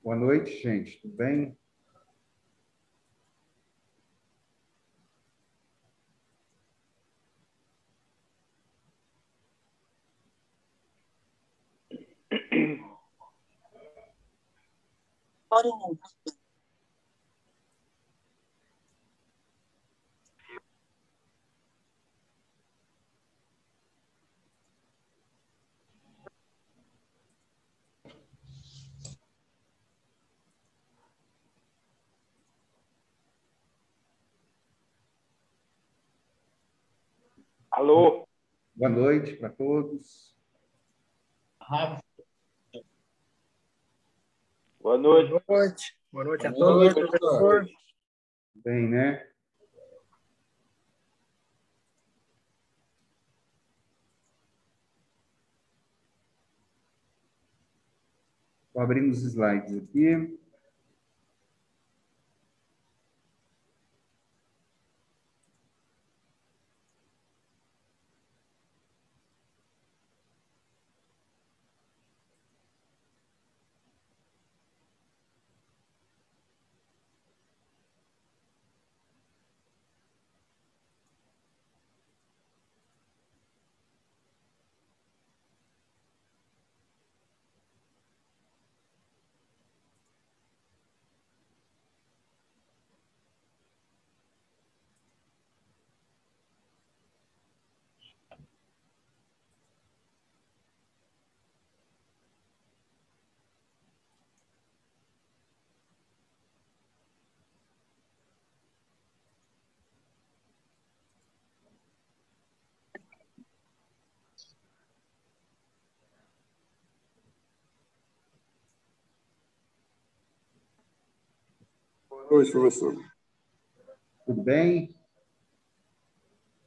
Boa noite, gente. Tudo bem? Alô? Boa noite para todos. Boa noite. Boa noite. Boa noite a Boa todos, noite, professor. Bem, né? Estou abrindo os slides aqui. Boa noite, professor. Tudo bem?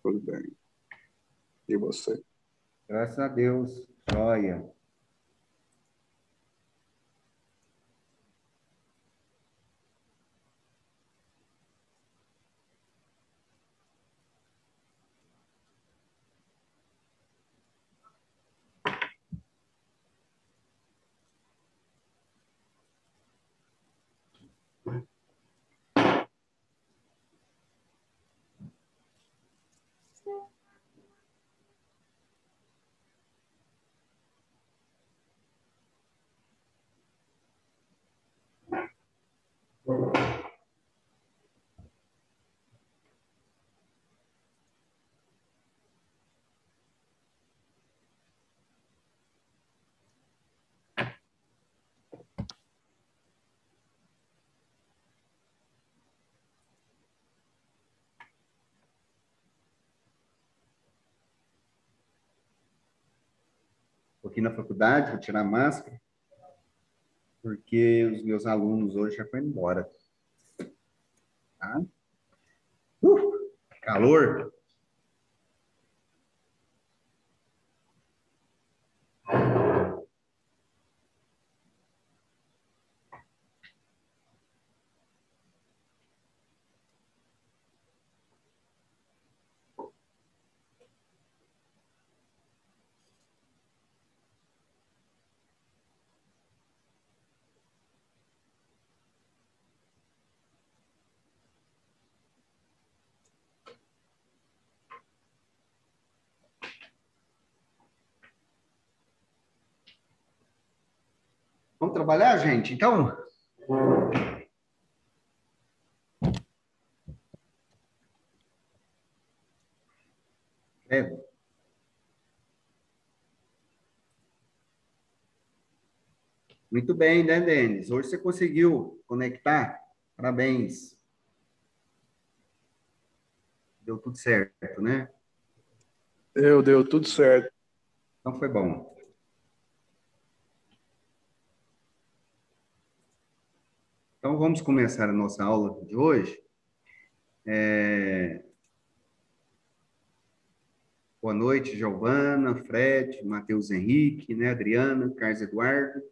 Tudo bem. E você? Graças a Deus. Joia. Estou aqui na faculdade, vou tirar a máscara, porque os meus alunos hoje já foram embora. Tá? Calor! Vamos trabalhar, gente? Então, é, muito bem, né, Denis? Hoje você conseguiu conectar. Parabéns. Deu tudo certo, né? Deu tudo certo. Então foi bom. Então vamos começar a nossa aula de hoje. Boa noite, Giovana, Fred, Matheus Henrique, né, Adriana, Carlos Eduardo,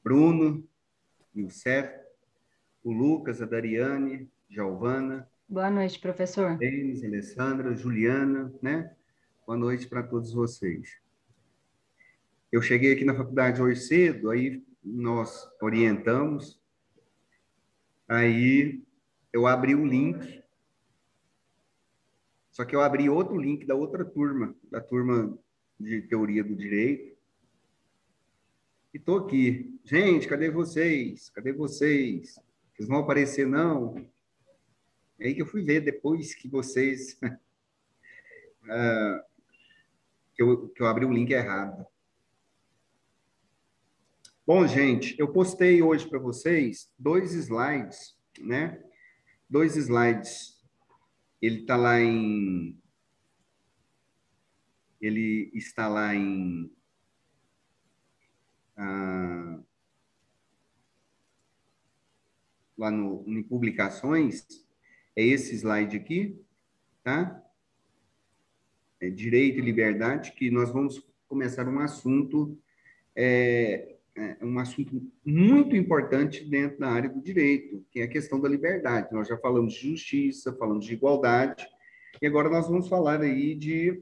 Bruno, Youssef, o Lucas, a Dariane, Giovana, Boa noite, professor. Denis, Alessandra, Juliana, né? Boa noite para todos vocês. Eu cheguei aqui na faculdade hoje cedo, aí nós orientamos, aí eu abri o link, só que eu abri outro link da outra turma, da turma de teoria do direito, e tô aqui. Gente, cadê vocês? Cadê vocês? Vocês vão aparecer, não? É aí que eu fui ver depois que vocês, que eu abri o link errado. Bom, gente, eu postei hoje para vocês dois slides, né? Dois slides. Ele está lá em. Ele está lá em. Ah, lá no, em publicações. É esse slide aqui, tá? É direito e liberdade, que nós vamos começar um assunto muito importante dentro da área do direito, que é a questão da liberdade. Nós já falamos de justiça, falamos de igualdade, e agora nós vamos falar aí de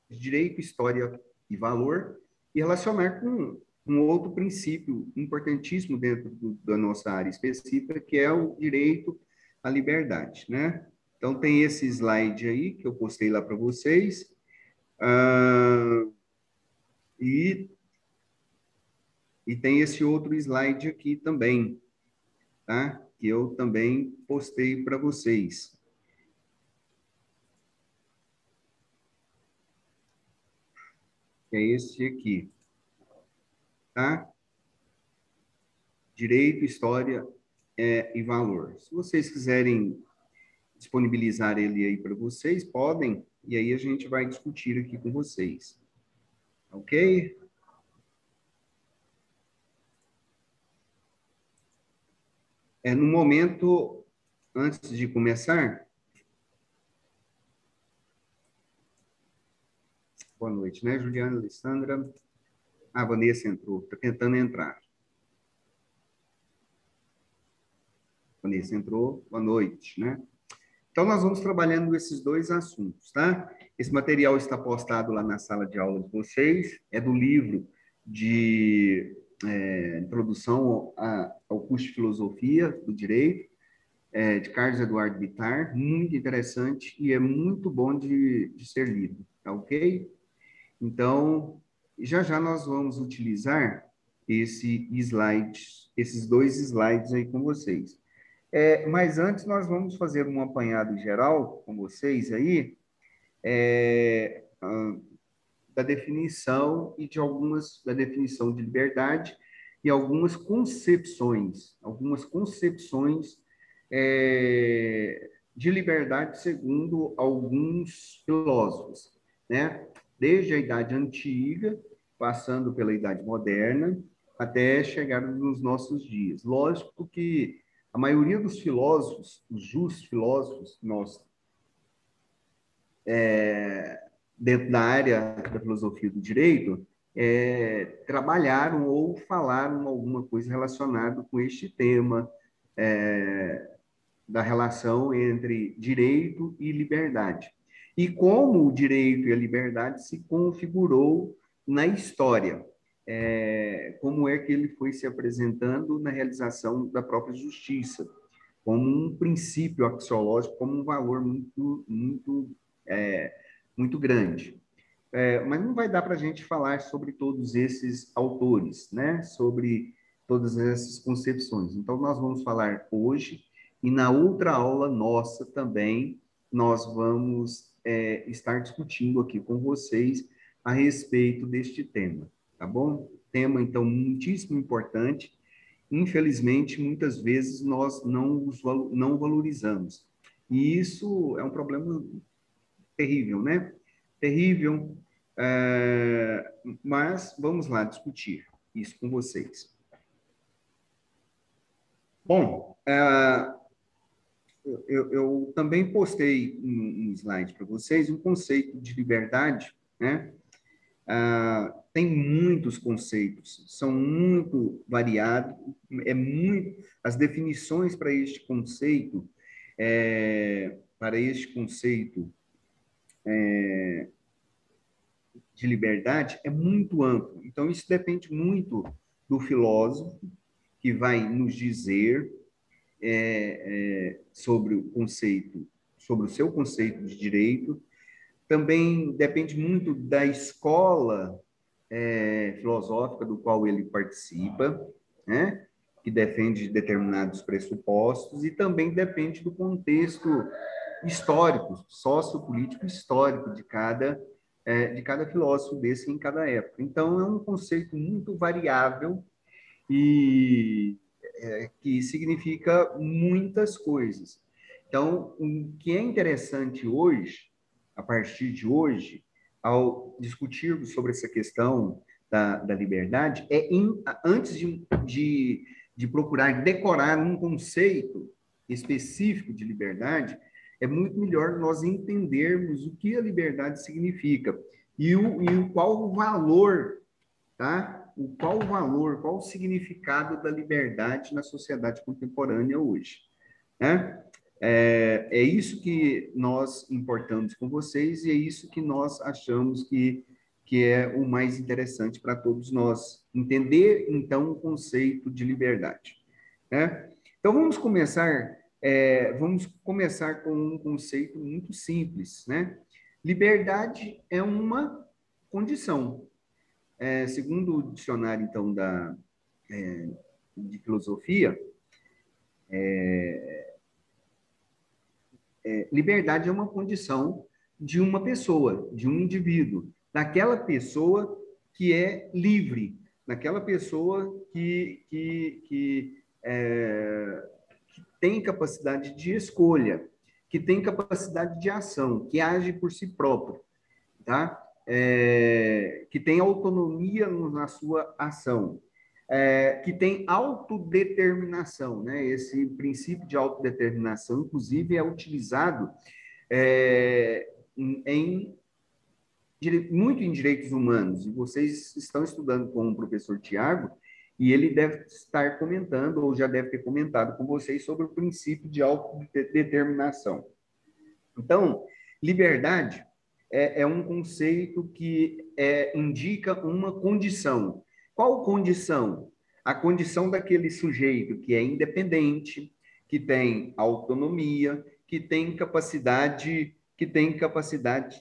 direito, história e valor, e relacionar com um outro princípio importantíssimo dentro da nossa área específica, que é o direito à liberdade, né? Então, tem esse slide aí que eu postei lá para vocês, e tem esse outro slide aqui também, tá? Que eu também postei para vocês. Que é esse aqui, tá? Direito, história e valor. Se vocês quiserem disponibilizar ele aí para vocês, podem, e aí a gente vai discutir aqui com vocês. Ok? No momento, antes de começar, boa noite, né, Juliana, Alessandra? A Vanessa entrou, está tentando entrar. Vanessa entrou, boa noite, né? Então, nós vamos trabalhando esses dois assuntos, tá? Esse material está postado lá na sala de aula de vocês, é do livro de Introdução ao Curso de Filosofia do Direito, de Carlos Eduardo Bittar, muito interessante e é muito bom de ser lido, tá ok? Então, já já nós vamos utilizar esses dois slides aí com vocês. Mas antes nós vamos fazer um apanhado geral com vocês aí, da definição da definição de liberdade e algumas concepções de liberdade segundo alguns filósofos, né? Desde a Idade Antiga, passando pela Idade Moderna, até chegar nos nossos dias. Lógico que a maioria dos filósofos, os justos filósofos, nós dentro da área da filosofia do direito, trabalharam ou falaram alguma coisa relacionada com este tema, da relação entre direito e liberdade. E como o direito e a liberdade se configurou na história, como é que ele foi se apresentando na realização da própria justiça, como um princípio axiológico, como um valor muito grande. Mas não vai dar para a gente falar sobre todos esses autores, né? Sobre todas essas concepções. Então, nós vamos falar hoje, e na outra aula nossa também, nós vamos estar discutindo aqui com vocês a respeito deste tema, tá bom? Tema, então, muitíssimo importante. Infelizmente, muitas vezes nós não valorizamos. E isso é um problema terrível, né? Terrível, mas vamos lá discutir isso com vocês. Bom, eu também postei um slide para vocês, um conceito de liberdade, né? Tem muitos conceitos, são muito variados, as definições para este conceito de liberdade é muito amplo. Então, isso depende muito do filósofo, que vai nos dizer sobre o conceito, sobre o seu conceito de direito. Também depende muito da escola filosófica do qual ele participa, né? Que defende determinados pressupostos, e também depende do contexto histórico, sociopolítico histórico de cada filósofo desse em cada época. Então, é um conceito muito variável e que significa muitas coisas. Então, o que é interessante hoje, a partir de hoje, ao discutirmos sobre essa questão da liberdade, antes de procurar decorar um conceito específico de liberdade, é muito melhor nós entendermos o que a liberdade significa e qual o valor, tá? Qual o valor, qual o significado da liberdade na sociedade contemporânea hoje, né? É isso que nós importamos com vocês e é isso que nós achamos que é o mais interessante para todos nós, entender, então, o conceito de liberdade, né? Então, vamos começar com um conceito muito simples, né? Liberdade é uma condição. Segundo o dicionário, então, de filosofia, liberdade é uma condição de uma pessoa, de um indivíduo, daquela pessoa que é livre, daquela pessoa que tem capacidade de escolha, que tem capacidade de ação, que age por si próprio, tá? Que tem autonomia na sua ação, que tem autodeterminação, né? Esse princípio de autodeterminação, inclusive, é utilizado é, em, muito em direitos humanos. E vocês estão estudando com o professor Tiago, e ele deve estar comentando, ou já deve ter comentado com vocês, sobre o princípio de autodeterminação. Então, liberdade é um conceito que indica uma condição. Qual condição? A condição daquele sujeito que é independente, que tem autonomia, que tem capacidade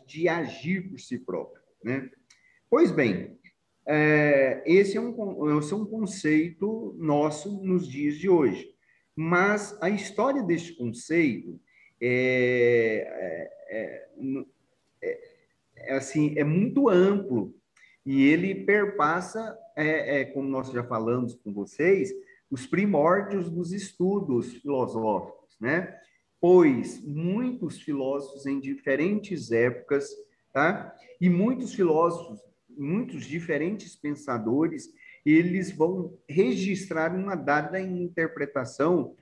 de agir por si próprio, né? Pois bem, esse é um conceito nosso nos dias de hoje. Mas a história deste conceito assim, é muito amplo e ele perpassa, como nós já falamos com vocês, os primórdios dos estudos filosóficos, né? Pois muitos filósofos em diferentes épocas, tá? E muitos filósofos, muitos diferentes pensadores, eles vão registrar uma dada interpretação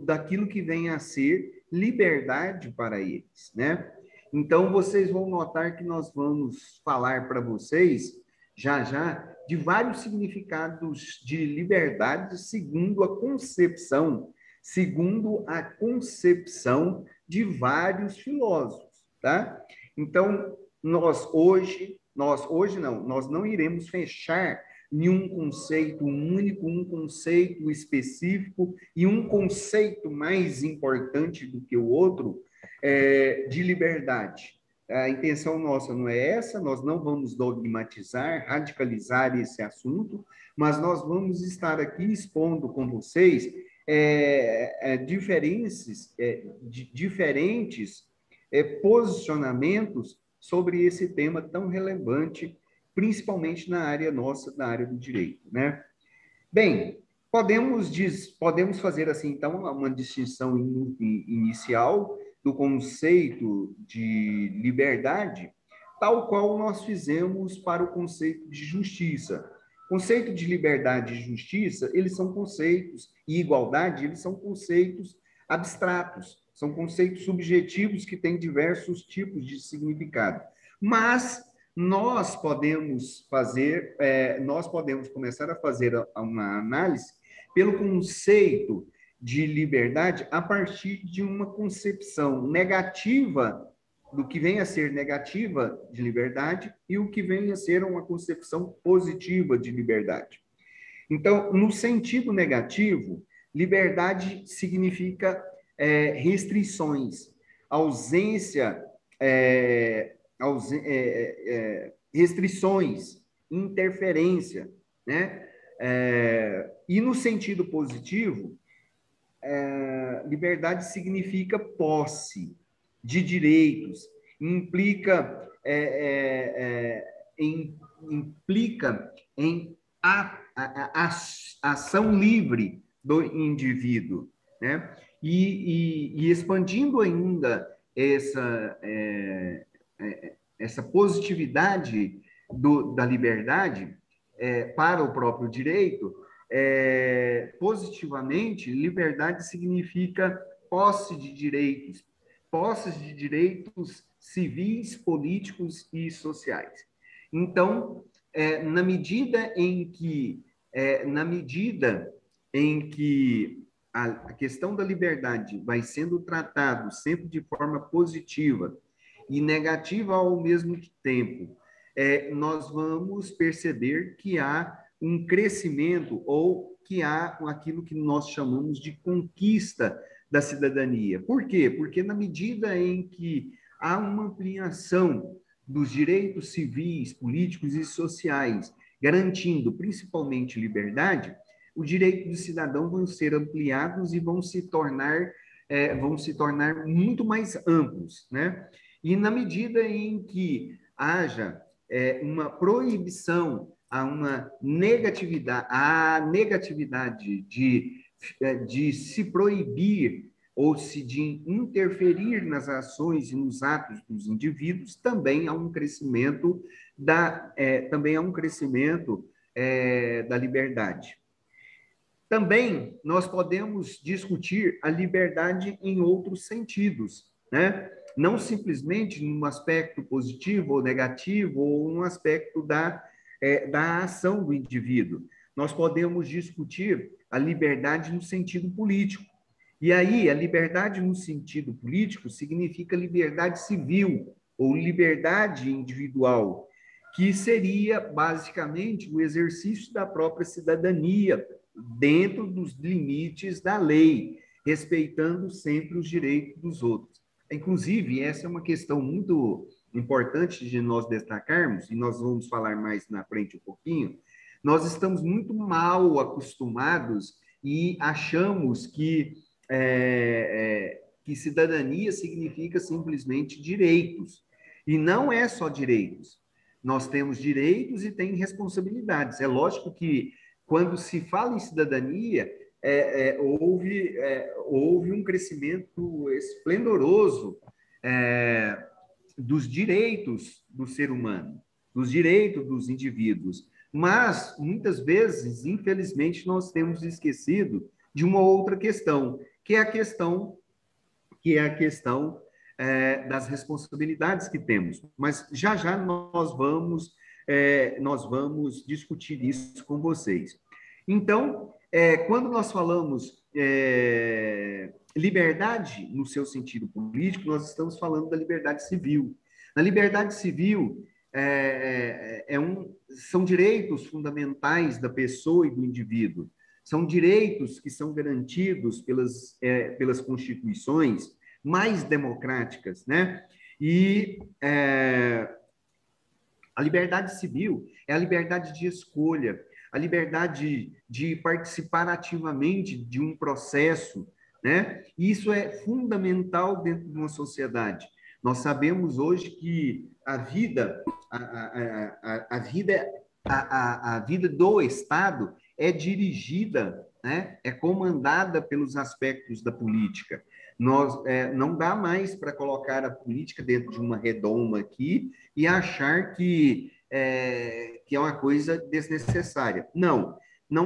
daquilo que vem a ser liberdade para eles, né? Então, vocês vão notar que nós vamos falar para vocês, já já, de vários significados de liberdade segundo a concepção de vários filósofos, tá? Então, nós não iremos fechar nenhum conceito único, um conceito específico e um conceito mais importante do que o outro, de liberdade. A intenção nossa não é essa, nós não vamos dogmatizar, radicalizar esse assunto, mas nós vamos estar aqui expondo com vocês diferentes posicionamentos sobre esse tema tão relevante, principalmente na área nossa, na área do direito, né? Bem, podemos fazer assim, então, uma distinção inicial do conceito de liberdade, tal qual nós fizemos para o conceito de justiça. Conceito de liberdade e justiça, eles são conceitos, e igualdade, eles são conceitos abstratos, são conceitos subjetivos que têm diversos tipos de significado. Mas nós podemos começar a fazer uma análise pelo conceito de liberdade a partir de uma concepção negativa do que vem a ser negativa de liberdade e o que vem a ser uma concepção positiva de liberdade. Então, no sentido negativo, liberdade significa restrições, ausência, restrições, interferência, né? E no sentido positivo, liberdade significa posse de direitos, implica, implica em a ação livre do indivíduo, né? E expandindo ainda essa positividade da liberdade para o próprio direito, positivamente, liberdade significa posses de direitos civis, políticos e sociais. Então, na medida em que a questão da liberdade vai sendo tratado sempre de forma positiva e negativa ao mesmo tempo, nós vamos perceber que há um crescimento ou que há aquilo que nós chamamos de conquista da cidadania. Por quê? Porque na medida em que há uma ampliação dos direitos civis, políticos e sociais, garantindo principalmente liberdade, os direitos do cidadão vão ser ampliados e vão se tornar muito mais amplos, né? E na medida em que haja uma proibição, a negatividade de se proibir ou se de interferir nas ações e nos atos dos indivíduos, também há um crescimento da liberdade. Também nós podemos discutir a liberdade em outros sentidos, né? Não simplesmente num aspecto positivo ou negativo, ou num aspecto da ação do indivíduo. Nós podemos discutir a liberdade no sentido político. E aí, a liberdade no sentido político significa liberdade civil ou liberdade individual, que seria basicamente o exercício da própria cidadania dentro dos limites da lei, respeitando sempre os direitos dos outros. Inclusive, essa é uma questão muito importante de nós destacarmos, e nós vamos falar mais na frente um pouquinho. Nós estamos muito mal acostumados e achamos que cidadania significa simplesmente direitos. E não é só direitos. Nós temos direitos e tem responsabilidades. É lógico que, quando se fala em cidadania, houve um crescimento esplendoroso dos direitos do ser humano, dos direitos dos indivíduos. Mas, muitas vezes, infelizmente, nós temos esquecido de uma outra questão, que é a questão das responsabilidades que temos. Mas já já nós vamos discutir isso com vocês. Então, quando nós falamos liberdade no seu sentido político, nós estamos falando da liberdade civil. Na liberdade civil, são direitos fundamentais da pessoa e do indivíduo. São direitos que são garantidos pelas constituições mais democráticas, né? E a liberdade civil é a liberdade de escolha, a liberdade de participar ativamente de um processo, né? Isso é fundamental dentro de uma sociedade. Nós sabemos hoje que a vida do Estado é dirigida, né? É comandada pelos aspectos da política. Não dá mais para colocar a política dentro de uma redoma aqui e achar que é uma coisa desnecessária. Não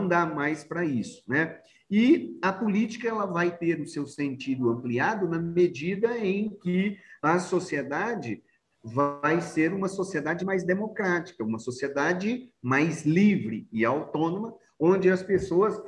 dá mais para isso, né? E a política ela vai ter o seu sentido ampliado na medida em que a sociedade vai ser uma sociedade mais democrática, uma sociedade mais livre e autônoma, onde as pessoas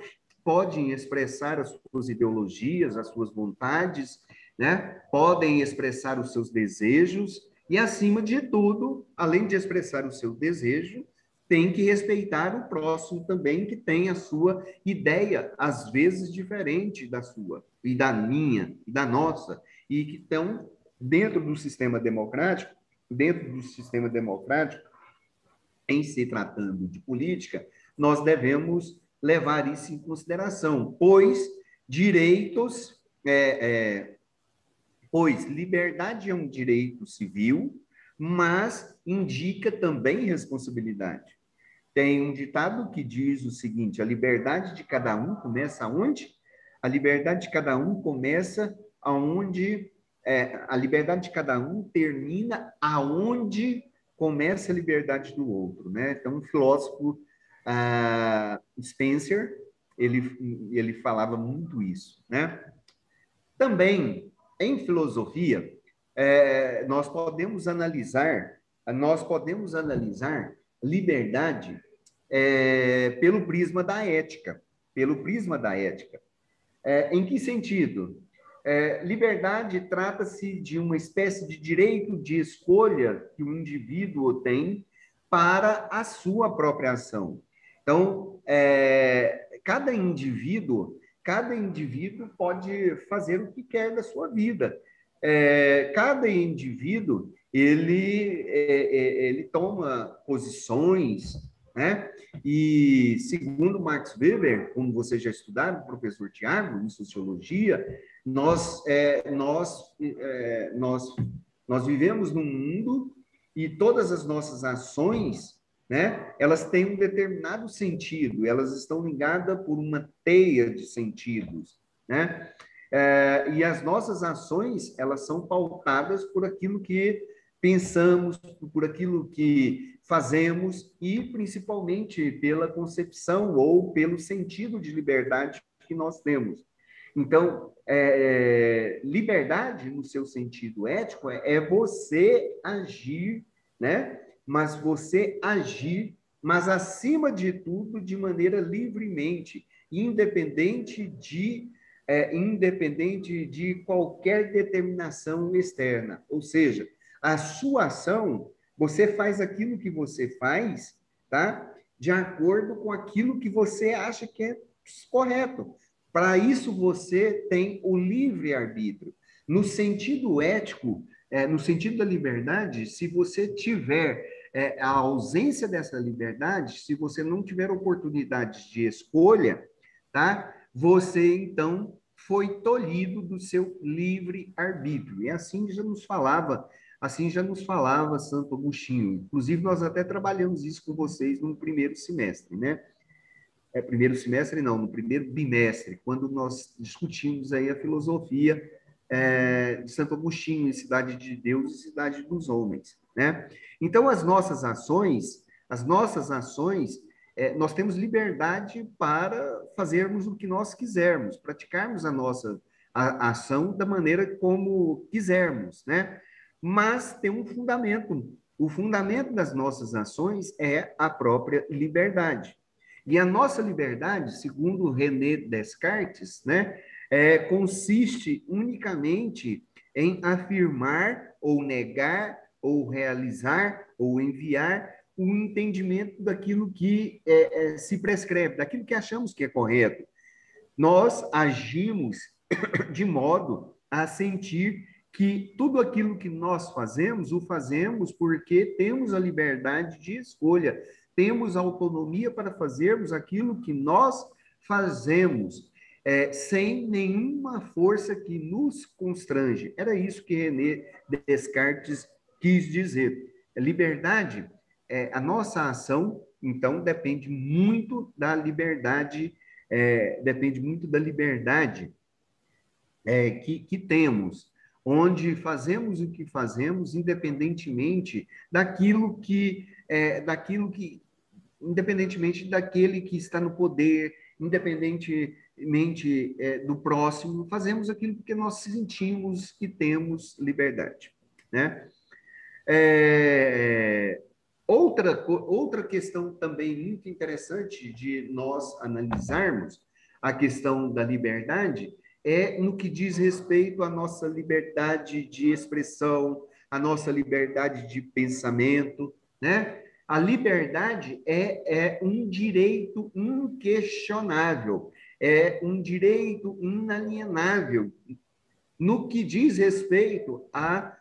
podem expressar as suas ideologias, as suas vontades, né? Podem expressar os seus desejos e, acima de tudo, além de expressar o seu desejo, tem que respeitar o próximo também, que tem a sua ideia, às vezes diferente da sua, e da minha, e da nossa, e que estão dentro do sistema democrático, em se tratando de política, nós devemos levar isso em consideração, direitos, pois liberdade é um direito civil, mas indica também responsabilidade. Tem um ditado que diz o seguinte: a liberdade de cada um começa onde? A liberdade de cada um começa aonde a liberdade de cada um termina aonde começa a liberdade do outro, né? Então, um filósofo, Spencer, ele falava muito isso, né? Também, em filosofia, nós podemos analisar liberdade pelo prisma da ética, pelo prisma da ética. Em que sentido? Liberdade trata-se de uma espécie de direito de escolha que o indivíduo tem para a sua própria ação. Então, cada indivíduo pode fazer o que quer da sua vida. Cada indivíduo ele toma posições, né? E segundo Max Weber, como vocês já estudaram, professor Tiago, em sociologia, nós vivemos num mundo e todas as nossas ações, né, elas têm um determinado sentido, elas estão ligadas por uma teia de sentidos, né? E as nossas ações, elas são pautadas por aquilo que pensamos, por aquilo que fazemos e principalmente pela concepção ou pelo sentido de liberdade que nós temos. Então, liberdade, no seu sentido ético, é você agir, né? Mas você agir, mas acima de tudo, de maneira livremente, independente de qualquer determinação externa. Ou seja, a sua ação, você faz aquilo que você faz, tá? De acordo com aquilo que você acha que é correto. Para isso, você tem o livre-arbítrio. No sentido ético, no sentido da liberdade, se você tiver a ausência dessa liberdade, se você não tiver oportunidade de escolha, tá? Você, então, foi tolhido do seu livre-arbítrio. E assim já nos falava Santo Agostinho. Inclusive, nós até trabalhamos isso com vocês no primeiro semestre, né? Primeiro semestre não, no primeiro bimestre, quando nós discutimos aí a filosofia de Santo Agostinho, em Cidade de Deus e Cidade dos Homens, né? Então, as nossas ações, nós temos liberdade para fazermos o que nós quisermos, praticarmos a ação da maneira como quisermos, né? Mas tem um fundamento. O fundamento das nossas ações é a própria liberdade. E a nossa liberdade, segundo René Descartes, né, consiste unicamente em afirmar ou negar ou realizar ou enviar o entendimento daquilo que se prescreve, daquilo que achamos que é correto. Nós agimos de modo a sentir que tudo aquilo que nós fazemos, o fazemos porque temos a liberdade de escolha, temos autonomia para fazermos aquilo que nós fazemos, sem nenhuma força que nos constrange. Era isso que René Descartes quis dizer. Liberdade, a nossa ação, então, depende muito da liberdade que temos, onde fazemos o que fazemos, independentemente daquele que está no poder, independentemente do próximo, fazemos aquilo porque nós sentimos que temos liberdade, né? Outra questão também muito interessante de nós analisarmos a questão da liberdade é no que diz respeito à nossa liberdade de expressão, à nossa liberdade de pensamento, né? A liberdade é um direito inquestionável, é um direito inalienável no que diz respeito à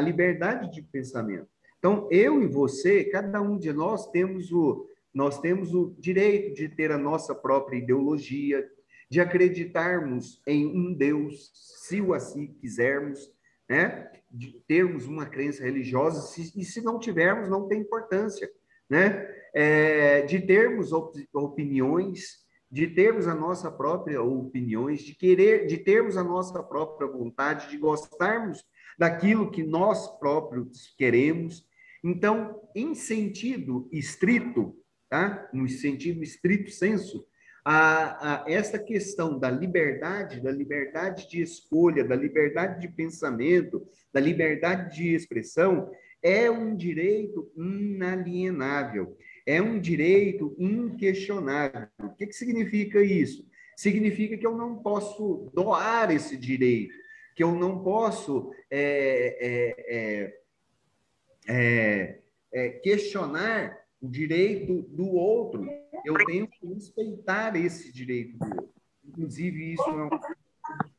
liberdade de pensamento. Então, eu e você, cada um de nós temos o direito de ter a nossa própria ideologia, de acreditarmos em um Deus, se o assim quisermos, né? De termos uma crença religiosa, e se não tivermos, não tem importância, né? De termos opiniões, de termos a nossa própria opiniões, de termos a nossa própria vontade, de gostarmos daquilo que nós próprios queremos. Então, em sentido estrito, tá? No sentido estrito sensu, essa questão da liberdade de escolha, da liberdade de pensamento, da liberdade de expressão, é um direito inalienável, é um direito inquestionável. O que significa isso? Significa que eu não posso doar esse direito, que eu não posso questionar o direito do outro. Eu tenho que respeitar esse direito do outro. Inclusive, isso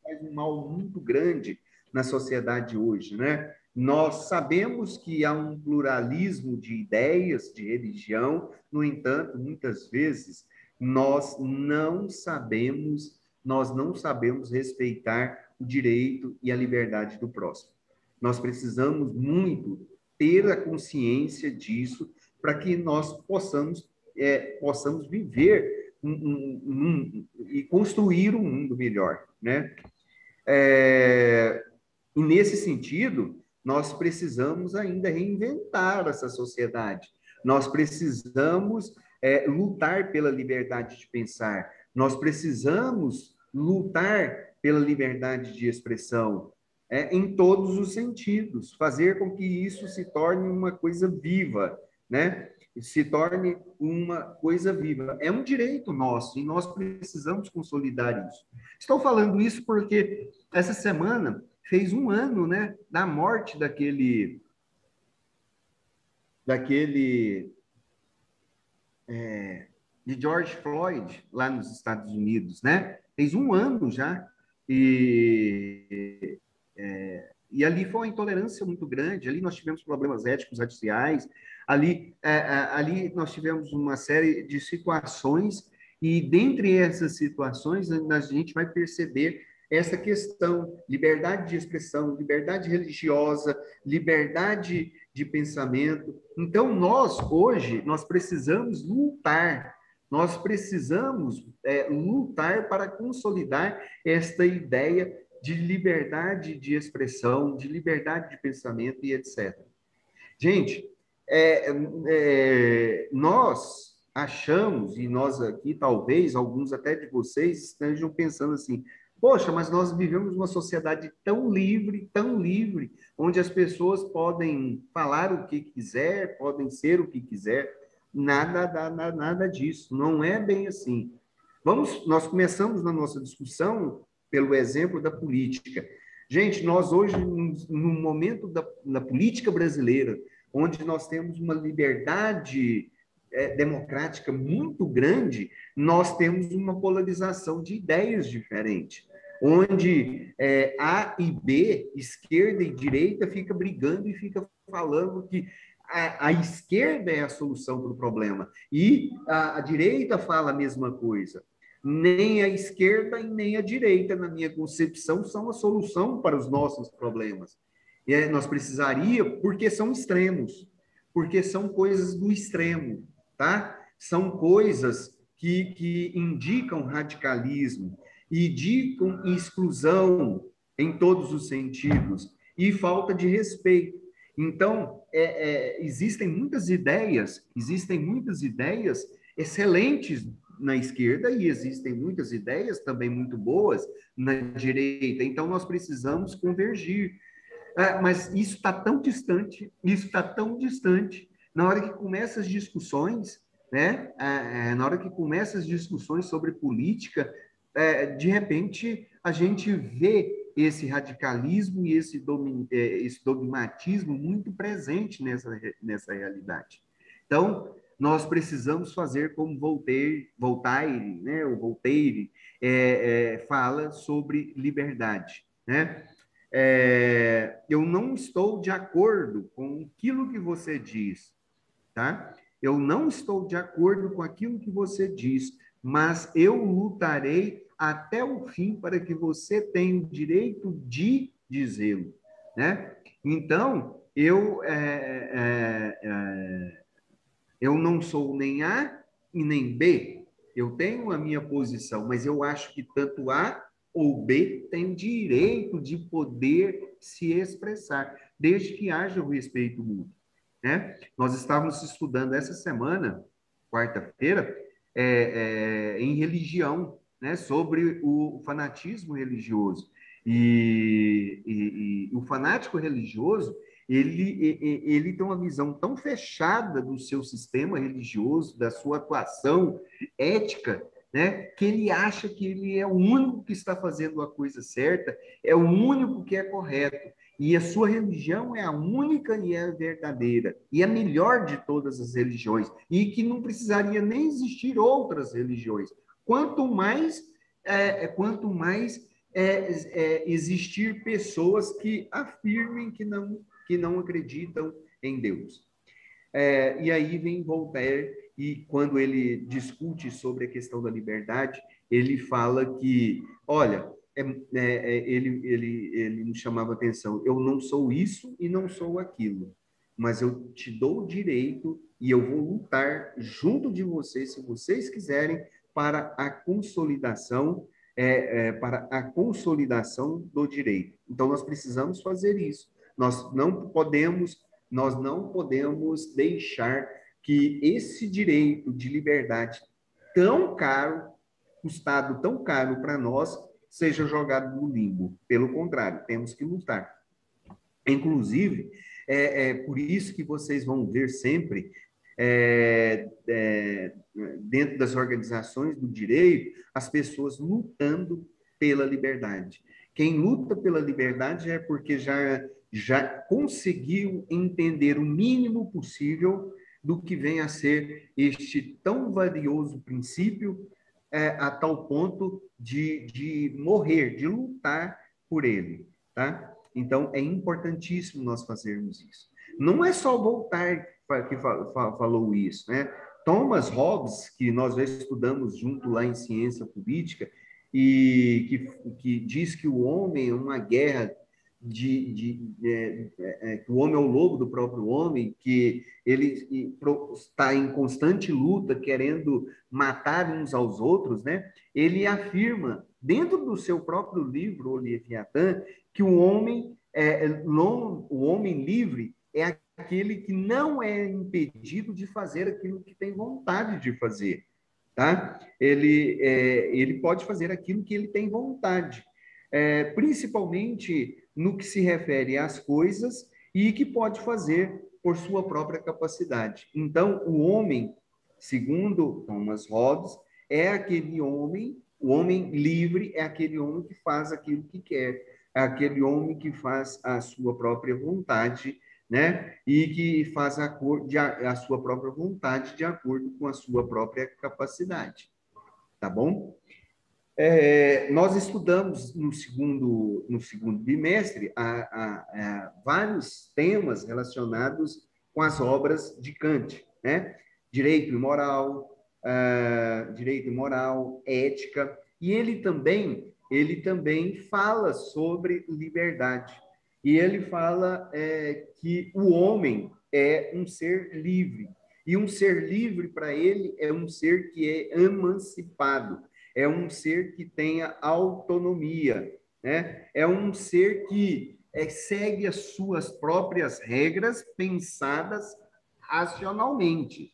faz um mal muito grande na sociedade hoje, né? Nós sabemos que há um pluralismo de ideias, de religião, no entanto, muitas vezes nós não sabemos respeitar o direito e a liberdade do próximo. Nós precisamos muito ter a consciência disso para que nós possamos viver e construir um mundo melhor, né? E nesse sentido, nós precisamos ainda reinventar essa sociedade. Nós precisamos lutar pela liberdade de pensar. Nós precisamos lutar pela liberdade de expressão, em todos os sentidos, fazer com que isso se torne uma coisa viva, né? Se torne uma coisa viva. É um direito nosso e nós precisamos consolidar isso. Estou falando isso porque essa semana fez um ano, né, da morte de George Floyd lá nos Estados Unidos, né? Fez um ano já e ali foi uma intolerância muito grande. Ali nós tivemos problemas éticos, raciais. Ali nós tivemos uma série de situações e dentre essas situações a gente vai perceber essa questão, liberdade de expressão, liberdade religiosa, liberdade de pensamento. Então, hoje, nós precisamos lutar para consolidar esta ideia de liberdade de expressão, de liberdade de pensamento e etc. Gente, nós achamos, e nós aqui, talvez, alguns até de vocês estejam pensando assim, poxa, mas nós vivemos uma sociedade tão livre, onde as pessoas podem falar o que quiser, podem ser o que quiser. Nada disso, não é bem assim. Nós começamos na nossa discussão pelo exemplo da política. Gente, nós hoje, no momento da política brasileira, onde nós temos uma liberdade democrática muito grande, nós temos uma polarização de ideias diferente, onde A e B, esquerda e direita, fica brigando e fica falando que a esquerda é a solução para o problema, e a direita fala a mesma coisa. Nem a esquerda e nem a direita, na minha concepção, são a solução para os nossos problemas. Nós precisaríamos, porque são extremos, porque são coisas do extremo, tá? São coisas que indicam radicalismo, indicam exclusão em todos os sentidos e falta de respeito. Então, existem muitas ideias excelentes na esquerda e existem muitas ideias também muito boas na direita. Então, nós precisamos convergir. Mas isso está tão distante, na hora que começam as discussões, né? Na hora que começam as discussões sobre política, de repente, a gente vê esse radicalismo e esse dogmatismo muito presente nessa realidade. Então, nós precisamos fazer como Voltaire, né? O Voltaire fala sobre liberdade, né? Eu não estou de acordo com aquilo que você diz, tá? Eu não estou de acordo com aquilo que você diz, mas eu lutarei até o fim para que você tenha o direito de dizê-lo, né? Então, eu não sou nem A e nem B. Eu tenho a minha posição, mas eu acho que tanto A ou B tem direito de poder se expressar, desde que haja o respeito mútuo, né? Nós estávamos estudando essa semana, quarta-feira, em religião, né? Sobre o fanatismo religioso. E o fanático religioso, ele tem uma visão tão fechada do seu sistema religioso, da sua atuação ética, né, que ele acha que ele é o único que está fazendo a coisa certa, é o único que é correto. E a sua religião é a única e é a verdadeira, e a melhor de todas as religiões, e que não precisaria nem existir outras religiões. Quanto mais existir pessoas que afirmem que não acreditam em Deus. E aí vem Voltaire, e quando ele discute sobre a questão da liberdade, ele fala que, olha, ele me chamava atenção, eu não sou isso e não sou aquilo, mas eu te dou o direito e eu vou lutar junto de vocês, se vocês quiserem, para a consolidação do direito. Então, nós precisamos fazer isso. Nós não podemos deixar que esse direito de liberdade tão caro, custado tão caro para nós, seja jogado no limbo. Pelo contrário, temos que lutar. Inclusive, por isso que vocês vão ver sempre, dentro das organizações do direito, as pessoas lutando pela liberdade. Quem luta pela liberdade é porque já conseguiu entender o mínimo possível do que vem a ser este tão valioso princípio, a tal ponto de morrer, de lutar por ele, tá? Então, é importantíssimo nós fazermos isso. Não é só Voltaire que falou isso, né? Thomas Hobbes, que nós já estudamos junto lá em Ciência Política, e que diz que o homem é uma guerra que o homem é o lobo do próprio homem, que ele está em constante luta, querendo matar uns aos outros, né? Ele afirma, dentro do seu próprio livro, O Leviatã, que o homem livre é aquele que não é impedido de fazer aquilo que tem vontade de fazer, tá? Ele pode fazer aquilo que ele tem vontade, principalmente no que se refere às coisas e que pode fazer por sua própria capacidade. Então, o homem, segundo Thomas Hobbes, é aquele homem, o homem livre é aquele homem que faz aquilo que quer, é aquele homem que faz a sua própria vontade, né? E que faz a sua própria vontade de acordo com a sua própria capacidade, tá bom? Nós estudamos no segundo bimestre vários temas relacionados com as obras de Kant, né? Direito e moral, ética, e ele também fala sobre liberdade. E ele fala que o homem é um ser livre. E um ser livre, para ele, é um ser que é emancipado, é um ser que tenha autonomia, né? É um ser que segue as suas próprias regras pensadas racionalmente,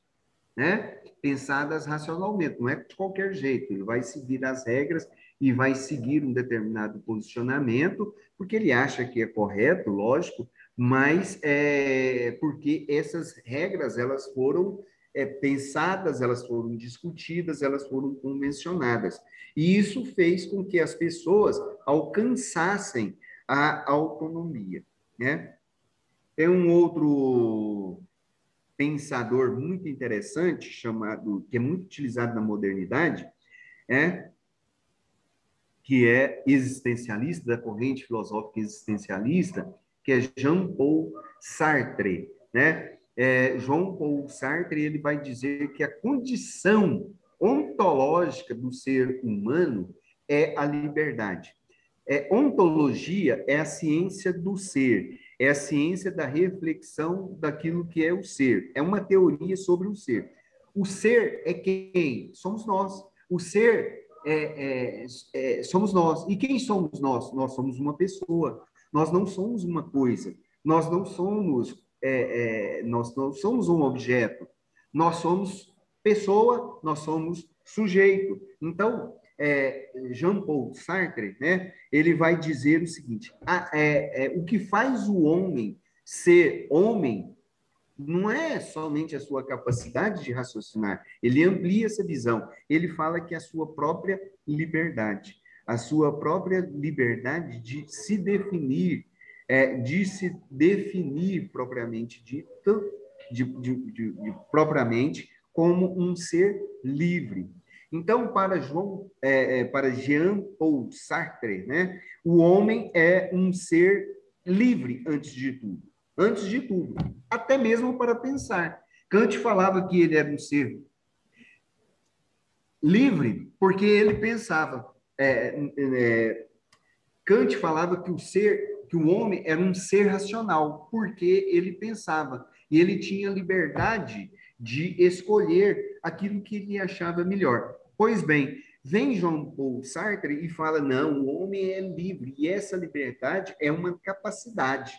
né? Pensadas racionalmente, não é de qualquer jeito, ele vai seguir as regras e vai seguir um determinado posicionamento, porque ele acha que é correto, lógico, mas porque essas regras, elas foram pensadas, elas foram discutidas, elas foram convencionadas. E isso fez com que as pessoas alcançassem a autonomia, né? Tem um outro pensador muito interessante, chamado, que é muito utilizado na modernidade, é, que é existencialista, da corrente filosófica existencialista, que é Jean-Paul Sartre, né? Jean-Paul Sartre, ele vai dizer que a condição ontológica do ser humano é a liberdade. Ontologia é a ciência do ser, é a ciência da reflexão daquilo que é o ser, é uma teoria sobre o ser. O ser é quem? Somos nós. O ser somos nós. E quem somos nós? Nós somos uma pessoa. Nós não somos uma coisa. Nós não somos um objeto. Nós somos pessoa, nós somos sujeito. Então, Jean-Paul Sartre, né, ele vai dizer o seguinte: o que faz o homem ser homem não é somente a sua capacidade de raciocinar, ele amplia essa visão. Ele fala que a sua própria liberdade de se definir propriamente dito, propriamente como um ser livre. Então, para Jean-Paul Sartre, né, o homem é um ser livre antes de tudo. Antes de tudo, até mesmo para pensar. Kant falava que ele era um ser livre porque ele pensava. Kant falava que o homem era um ser racional porque ele pensava e ele tinha liberdade de escolher aquilo que ele achava melhor. Pois bem, vem Jean Paul Sartre e fala: não, o homem é livre e essa liberdade é uma capacidade.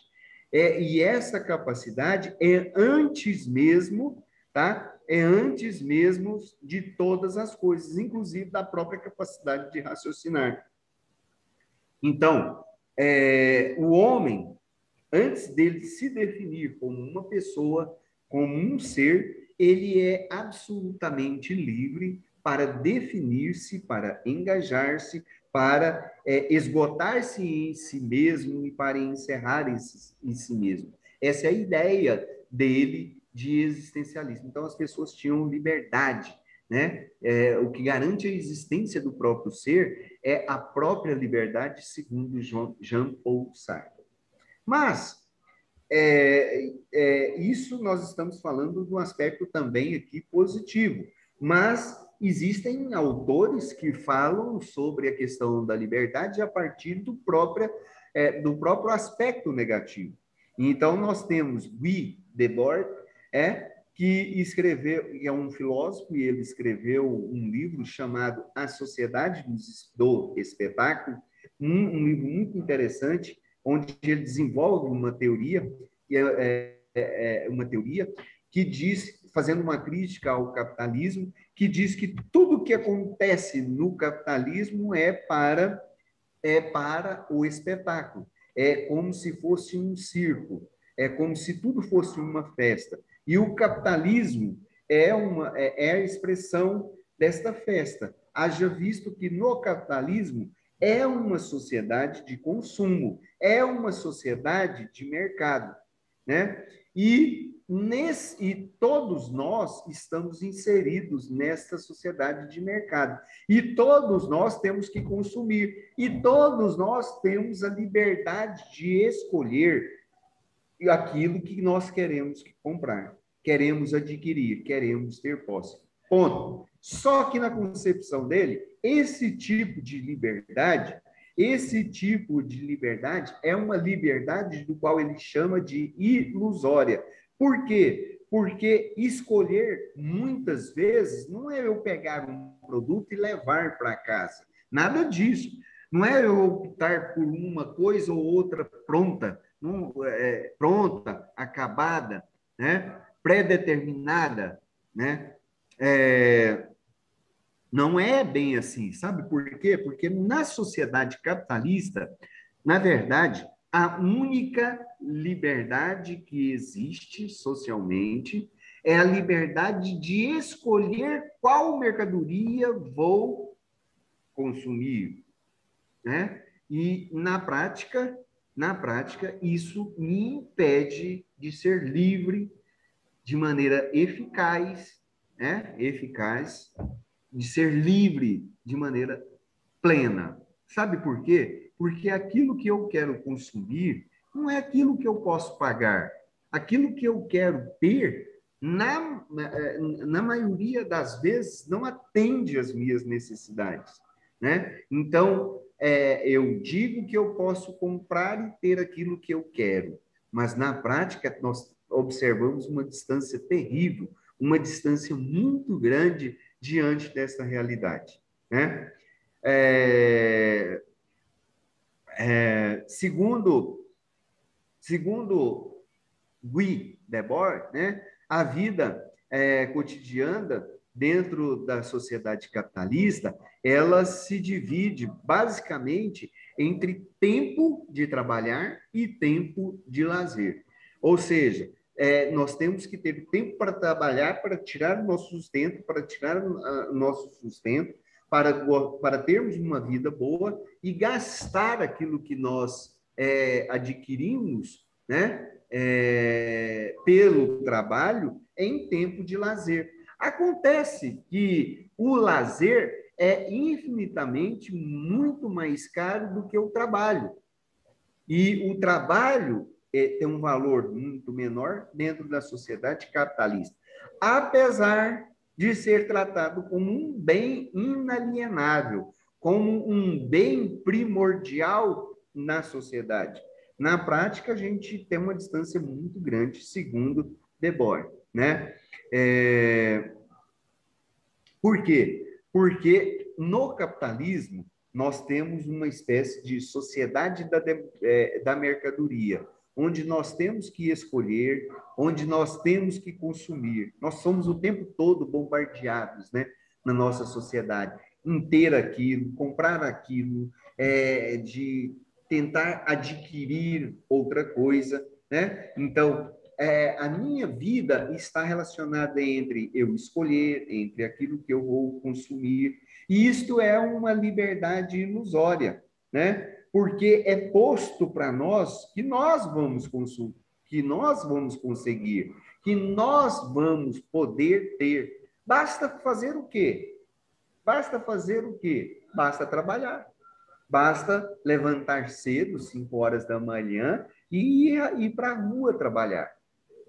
E essa capacidade é antes mesmo, tá? É antes mesmo de todas as coisas, inclusive da própria capacidade de raciocinar. Então, o homem, antes dele se definir como uma pessoa, como um ser, ele é absolutamente livre para definir-se, para engajar-se, para esgotar-se em si mesmo e para encerrar em si mesmo. Essa é a ideia dele de existencialismo. Então, as pessoas tinham liberdade, né? O que garante a existência do próprio ser é a própria liberdade, segundo Jean-Paul Sartre. Mas isso nós estamos falando de um aspecto também aqui positivo, mas existem autores que falam sobre a questão da liberdade a partir do próprio aspecto negativo. Então, nós temos Guy Debord, que é um filósofo, e ele escreveu um livro chamado A Sociedade do Espetáculo, um livro muito interessante, onde ele desenvolve uma teoria, que diz, fazendo uma crítica ao capitalismo, que diz que tudo que acontece no capitalismo é para o espetáculo. É como se fosse um circo, é como se tudo fosse uma festa. E o capitalismo é a expressão desta festa. Haja visto que no capitalismo é uma sociedade de consumo, é uma sociedade de mercado, né? E todos nós estamos inseridos nesta sociedade de mercado. E todos nós temos que consumir. E todos nós temos a liberdade de escolher aquilo que nós queremos comprar, queremos adquirir, queremos ter posse. Ponto. Só que na concepção dele, esse tipo de liberdade é uma liberdade do qual ele chama de ilusória. Por quê? Porque escolher, muitas vezes, não é eu pegar um produto e levar para casa. Nada disso. Não é eu optar por uma coisa ou outra pronta, pronta, acabada, né? Pré-determinada, né? Não é bem assim, sabe por quê? Porque na sociedade capitalista, na verdade, a única liberdade que existe socialmente é a liberdade de escolher qual mercadoria vou consumir, né? E na prática, isso me impede de ser livre de maneira eficaz, né? Eficaz, de ser livre de maneira plena. Sabe por quê? Porque aquilo que eu quero consumir não é aquilo que eu posso pagar. Aquilo que eu quero ter, na maioria das vezes, não atende às minhas necessidades, né? Então, eu digo que eu posso comprar e ter aquilo que eu quero, mas na prática nós observamos uma distância terrível, uma distância muito grande diante dessa realidade, né? É, segundo Guy Debord, né, a vida cotidiana dentro da sociedade capitalista, ela se divide basicamente entre tempo de trabalhar e tempo de lazer. Ou seja, nós temos que ter tempo para trabalhar, para tirar o nosso sustento, para termos uma vida boa e gastar aquilo que nós adquirimos, né, pelo trabalho em tempo de lazer. Acontece que o lazer é infinitamente muito mais caro do que o trabalho. E o trabalho tem um valor muito menor dentro da sociedade capitalista, apesar de ser tratado como um bem inalienável, como um bem primordial na sociedade. Na prática, a gente tem uma distância muito grande, segundo Debord, né? Por quê? Porque no capitalismo nós temos uma espécie de sociedade da mercadoria, onde nós temos que escolher, onde nós temos que consumir. Nós somos o tempo todo bombardeados, né, na nossa sociedade, em ter aquilo, comprar aquilo, de tentar adquirir outra coisa, né? Então, a minha vida está relacionada entre eu escolher, entre aquilo que eu vou consumir. E isto é uma liberdade ilusória, né? Porque é posto para nós que nós vamos consumir, que nós vamos conseguir, que nós vamos poder ter. Basta fazer o quê? Basta fazer o quê? Basta trabalhar. Basta levantar cedo, 5 horas da manhã, e ir para a rua trabalhar,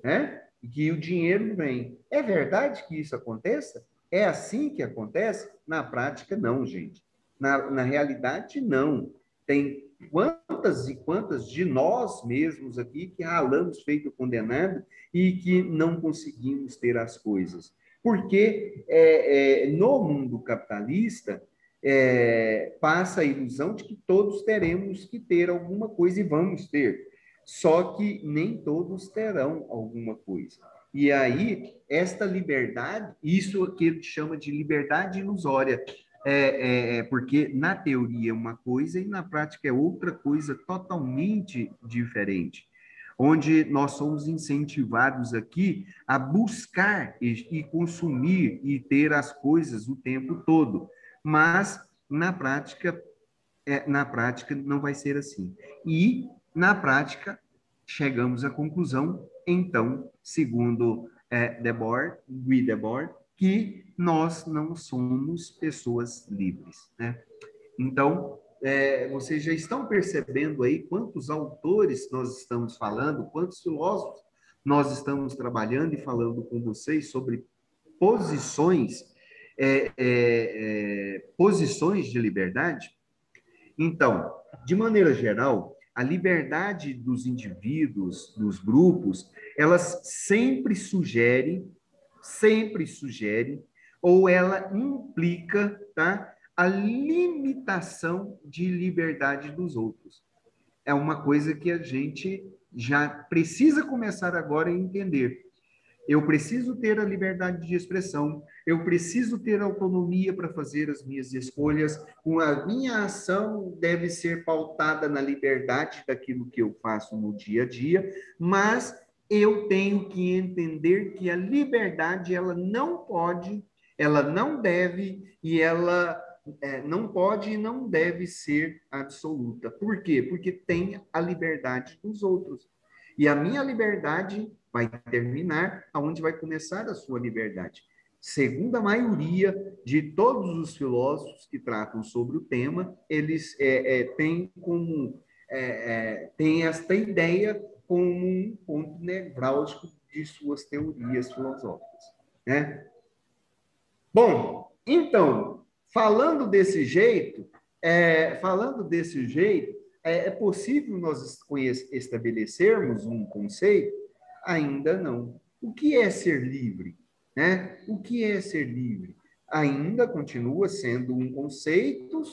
né? E que o dinheiro vem. É verdade que isso aconteça? É assim que acontece? Na prática, não, gente. Na realidade, não. Tem quantas e quantas de nós mesmos aqui que ralamos feito condenado e que não conseguimos ter as coisas. Porque no mundo capitalista, passa a ilusão de que todos teremos que ter alguma coisa e vamos ter. Só que nem todos terão alguma coisa. E aí, esta liberdade, isso que ele chama de liberdade ilusória, porque na teoria é uma coisa e na prática é outra coisa totalmente diferente. Onde nós somos incentivados aqui a buscar e consumir e ter as coisas o tempo todo. Mas, na prática não vai ser assim. E, na prática, chegamos à conclusão, então, segundo Guy Debord, que nós não somos pessoas livres, né? Então, vocês já estão percebendo aí quantos autores nós estamos falando, quantos filósofos nós estamos trabalhando e falando com vocês sobre posições, posições de liberdade. Então, de maneira geral, a liberdade dos indivíduos, dos grupos, elas sempre sugere, ou ela implica, tá, a limitação de liberdade dos outros. É uma coisa que a gente já precisa começar agora a entender. Eu preciso ter a liberdade de expressão, eu preciso ter autonomia para fazer as minhas escolhas, a minha ação deve ser pautada na liberdade daquilo que eu faço no dia a dia, mas eu tenho que entender que a liberdade ela não pode, ela não deve e ela não pode e não deve ser absoluta. Por quê? Porque tem a liberdade dos outros. E a minha liberdade vai terminar aonde vai começar a sua liberdade. Segundo a maioria de todos os filósofos que tratam sobre o tema, eles têm como têm esta ideia como um ponto nevrálgico de suas teorias filosóficas, né? Bom, então, falando desse jeito, é possível nós estabelecermos um conceito? Ainda não. O que é ser livre? Né? O que é ser livre? Ainda continua sendo um conceito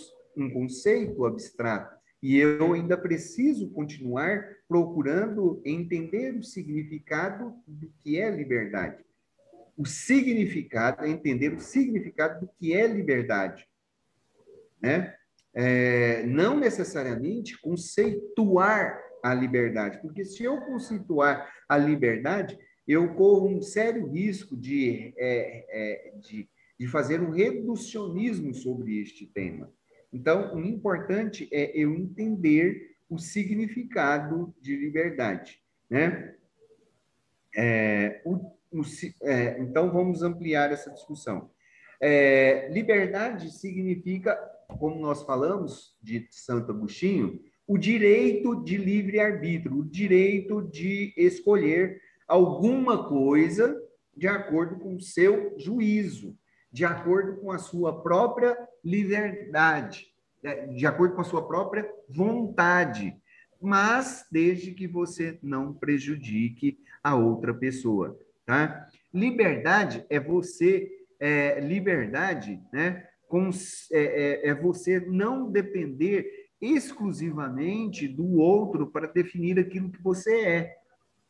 abstrato. E eu ainda preciso continuar procurando entender o significado do que é liberdade. O significado, entender o significado do que é liberdade, né? Não necessariamente conceituar a liberdade, porque se eu conceituar a liberdade, eu corro um sério risco de fazer um reducionismo sobre este tema. Então, o importante é eu entender o significado de liberdade, né? Então, vamos ampliar essa discussão. Liberdade significa, como nós falamos de Santo Agostinho, o direito de livre-arbítrio, o direito de escolher alguma coisa de acordo com o seu juízo, de acordo com a sua própria liberdade, de acordo com a sua própria vontade, mas desde que você não prejudique a outra pessoa, tá? Liberdade, né? É você não depender exclusivamente do outro para definir aquilo que você é.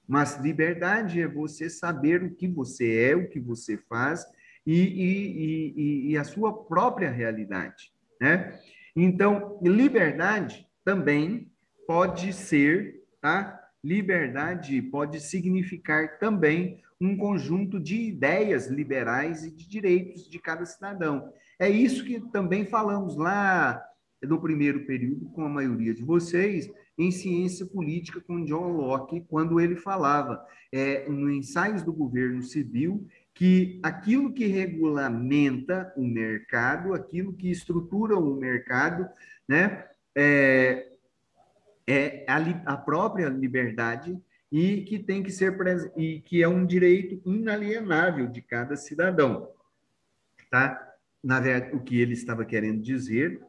Mas liberdade é você saber o que você é, o que você faz e a sua própria realidade, né? Então, liberdade também pode ser, tá? Liberdade pode significar também um conjunto de ideias liberais e de direitos de cada cidadão. É isso que também falamos lá no primeiro período com a maioria de vocês, em ciência política com John Locke, quando ele falava no Ensaios do Governo Civil que aquilo que regulamenta o mercado, aquilo que estrutura o mercado, né, a própria liberdade e que tem que ser e que é um direito inalienável de cada cidadão, tá? Na verdade, o que ele estava querendo dizer,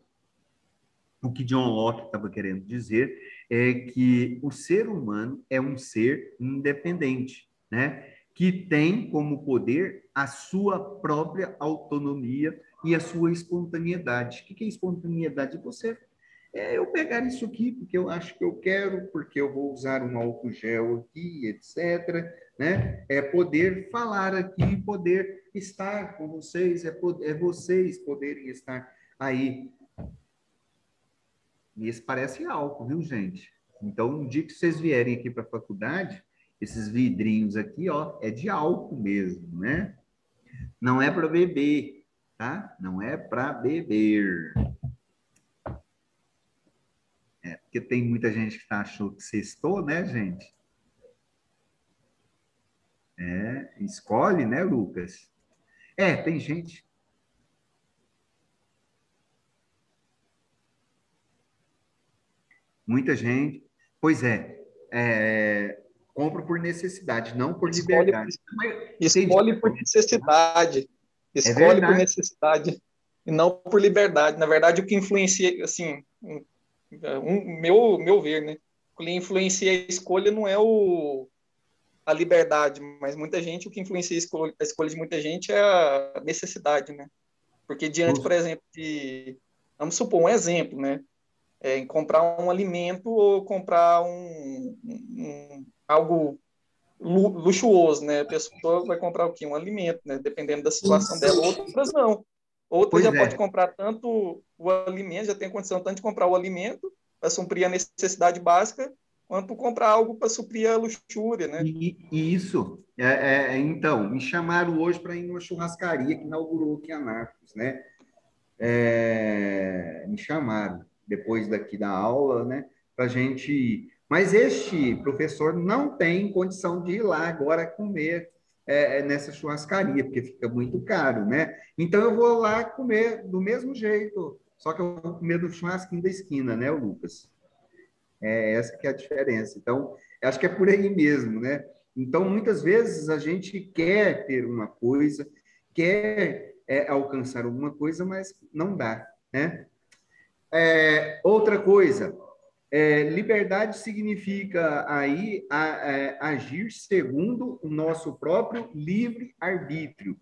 o que John Locke estava querendo dizer é que o ser humano é um ser independente, né? Que tem como poder a sua própria autonomia e a sua espontaneidade. O que é espontaneidade? Eu pegar isso aqui porque eu acho que eu quero, porque eu vou usar um álcool gel aqui, etc. Né? É poder falar aqui, poder estar com vocês, é vocês poderem estar aí. E esse parece álcool, viu, gente? Então, um dia que vocês vierem aqui para a faculdade, esses vidrinhos aqui, ó, é de álcool mesmo, né? Não é para beber, tá? Não é para beber. Porque tem muita gente que achou que sextou, né, gente? Escolhe, né, Lucas? Tem gente. Muita gente. Pois compra por necessidade, não por liberdade. Escolhe por necessidade. Escolhe por necessidade e não por liberdade. Na verdade, o que influencia, assim, meu ver, né? O que influencia a escolha não é a liberdade, mas muita gente, o que influencia a escolha de muita gente é a necessidade, né? Porque diante, por exemplo, vamos supor um exemplo, né? Em comprar um alimento ou comprar algo luxuoso, né? A pessoa vai comprar o quê? Um alimento, né? Dependendo da situação dela. Outras não. Outras já pode comprar tanto o alimento, já tem condição tanto de comprar o alimento para suprir a necessidade básica, quanto por comprar algo para suprir a luxúria, né? Isso. Então, me chamaram hoje para ir numa churrascaria que inaugurou aqui em Anápolis, né? Me chamaram depois daqui da aula, né? Para gente ir. Mas este professor não tem condição de ir lá agora comer nessa churrascaria, porque fica muito caro, né? Então eu vou lá comer do mesmo jeito, só que eu vou comer do churrasquinho da esquina, né, Lucas? Essa que é a diferença. Então, acho que é por aí mesmo, né? Então, muitas vezes a gente quer ter uma coisa, quer alcançar alguma coisa, mas não dá, né? Outra coisa, liberdade significa aí agir segundo o nosso próprio livre-arbítrio.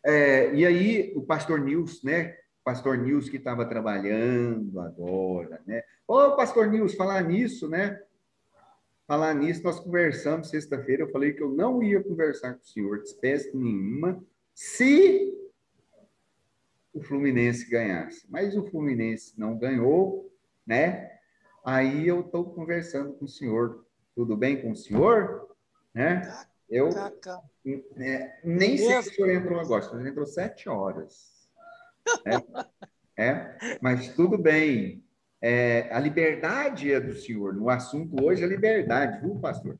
E aí, o pastor Nils, né? Pastor Nils que estava trabalhando agora, né? Ô, pastor Nils, falar nisso, né? Falar nisso, nós conversamos sexta-feira. Eu falei que eu não ia conversar com o senhor de espécie nenhuma se o Fluminense ganhasse. Mas o Fluminense não ganhou, né? Aí eu estou conversando com o senhor. Tudo bem com o senhor? Né? Eu nem sei se o senhor entrou agora. O senhor entrou 7 horas. Mas tudo bem. A liberdade é do senhor. No assunto hoje é liberdade, viu, pastor?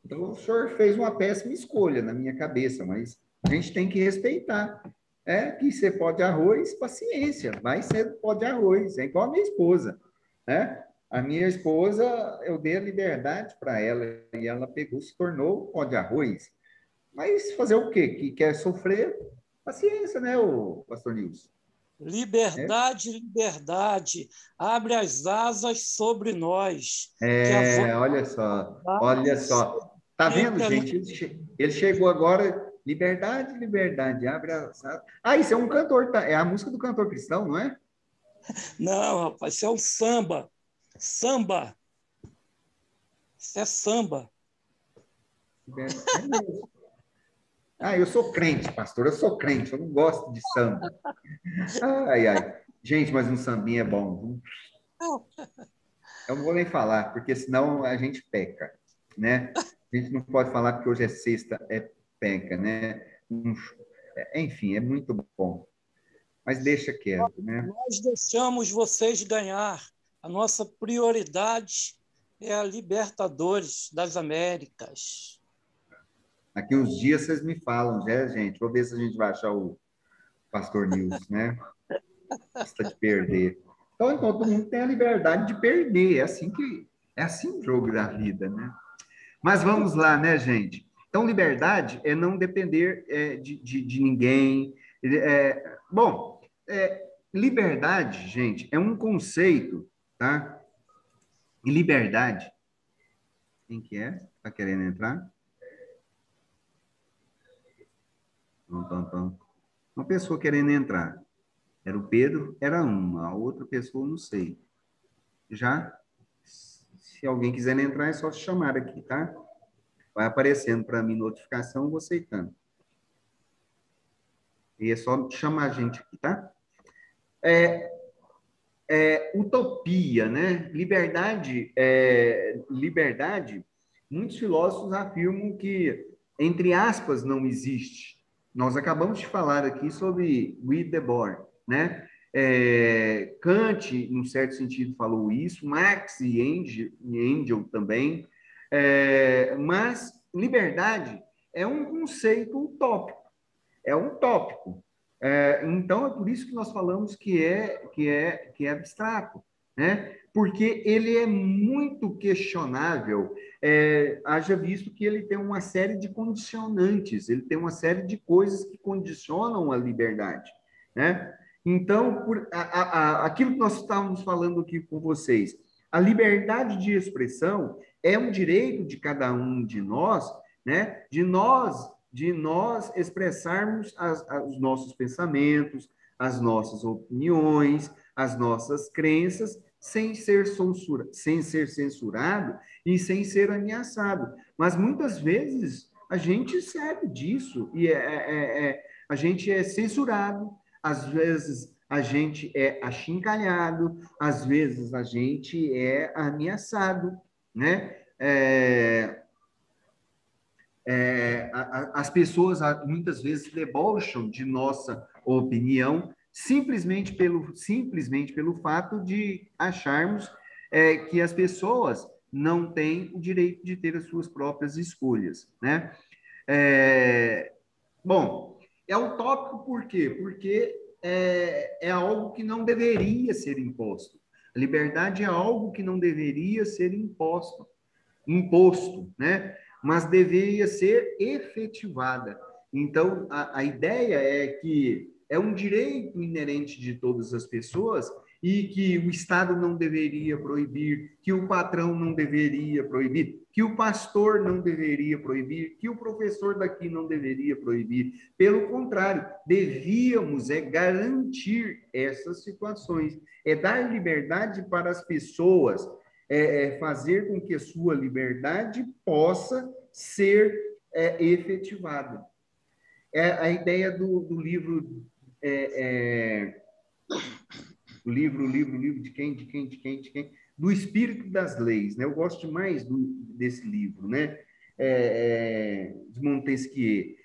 Então, o senhor fez uma péssima escolha na minha cabeça, mas a gente tem que respeitar. Que você pode arroz, paciência, vai ser pode arroz, é igual a minha esposa, né? A minha esposa, eu dei a liberdade para ela e ela pegou, se tornou pode arroz. Mas fazer o quê? Que quer sofrer? Paciência, né, o pastor Nilson? Liberdade, liberdade, abre as asas sobre nós. Olha só. Tá vendo, gente? Ele chegou agora, liberdade, liberdade, abre as asas. Isso é um cantor, tá? É a música do cantor cristão, não é? Não, rapaz, isso é um samba. Samba. Isso é samba. É mesmo. Eu sou crente, pastor, eu sou crente, eu não gosto de samba. Gente, mas um sambinha é bom. Eu não vou nem falar, porque senão a gente peca, né? A gente não pode falar porque hoje é sexta, peca, né? Enfim, é muito bom. Mas deixa quieto, né? Nós deixamos vocês ganhar. A nossa prioridade é a Libertadores das Américas. Daqui uns dias vocês me falam, né, gente? Vou ver se a gente vai achar o pastor Nils, né? Gosta de perder. Então, todo mundo tem a liberdade de perder. É assim o jogo da vida, né? Mas vamos lá, né, gente? Então, liberdade é não depender de ninguém. Liberdade, gente, é um conceito, tá? E liberdade. Quem que é? Tá querendo entrar? Uma pessoa querendo entrar. Era o Pedro, era uma. A outra pessoa, não sei. Já, se alguém quiser entrar, é só se chamar aqui, tá? Vai aparecendo para mim notificação, eu vou aceitando. E é só chamar a gente aqui, tá? Utopia, né? Liberdade, muitos filósofos afirmam que, entre aspas, não existe. Nós acabamos de falar aqui sobre Guy Debord, né? Kant, num certo sentido, falou isso, Marx e Engel também, mas liberdade é um conceito utópico, é um tópico. Então, é por isso que nós falamos que é abstrato, né? Porque ele é muito questionável, haja visto que ele tem uma série de condicionantes, ele tem uma série de coisas que condicionam a liberdade, né? Então, aquilo que nós estávamos falando aqui com vocês, a liberdade de expressão é um direito de cada um de nós, né? De nós expressarmos os nossos pensamentos, as nossas opiniões, as nossas crenças, sem ser censurado e sem ser ameaçado. Mas muitas vezes a gente sabe disso e a gente é censurado, às vezes a gente é achincalhado, às vezes a gente é ameaçado, né? As pessoas muitas vezes debocham de nossa opinião simplesmente pelo fato de acharmos que as pessoas não têm o direito de ter as suas próprias escolhas, né? Bom, é utópico por quê? Porque é algo que não deveria ser imposto. A liberdade é algo que não deveria ser imposto, né? Mas deveria ser efetivada. Então, a ideia é que é um direito inerente de todas as pessoas e que o Estado não deveria proibir, que o patrão não deveria proibir, que o pastor não deveria proibir, que o professor daqui não deveria proibir. Pelo contrário, devíamos garantir essas situações, dar liberdade para as pessoas, fazer com que a sua liberdade possa ser efetivada. A ideia do livro, o livro de quem? Do Espírito das Leis, né? Eu gosto mais desse livro, né? De Montesquieu.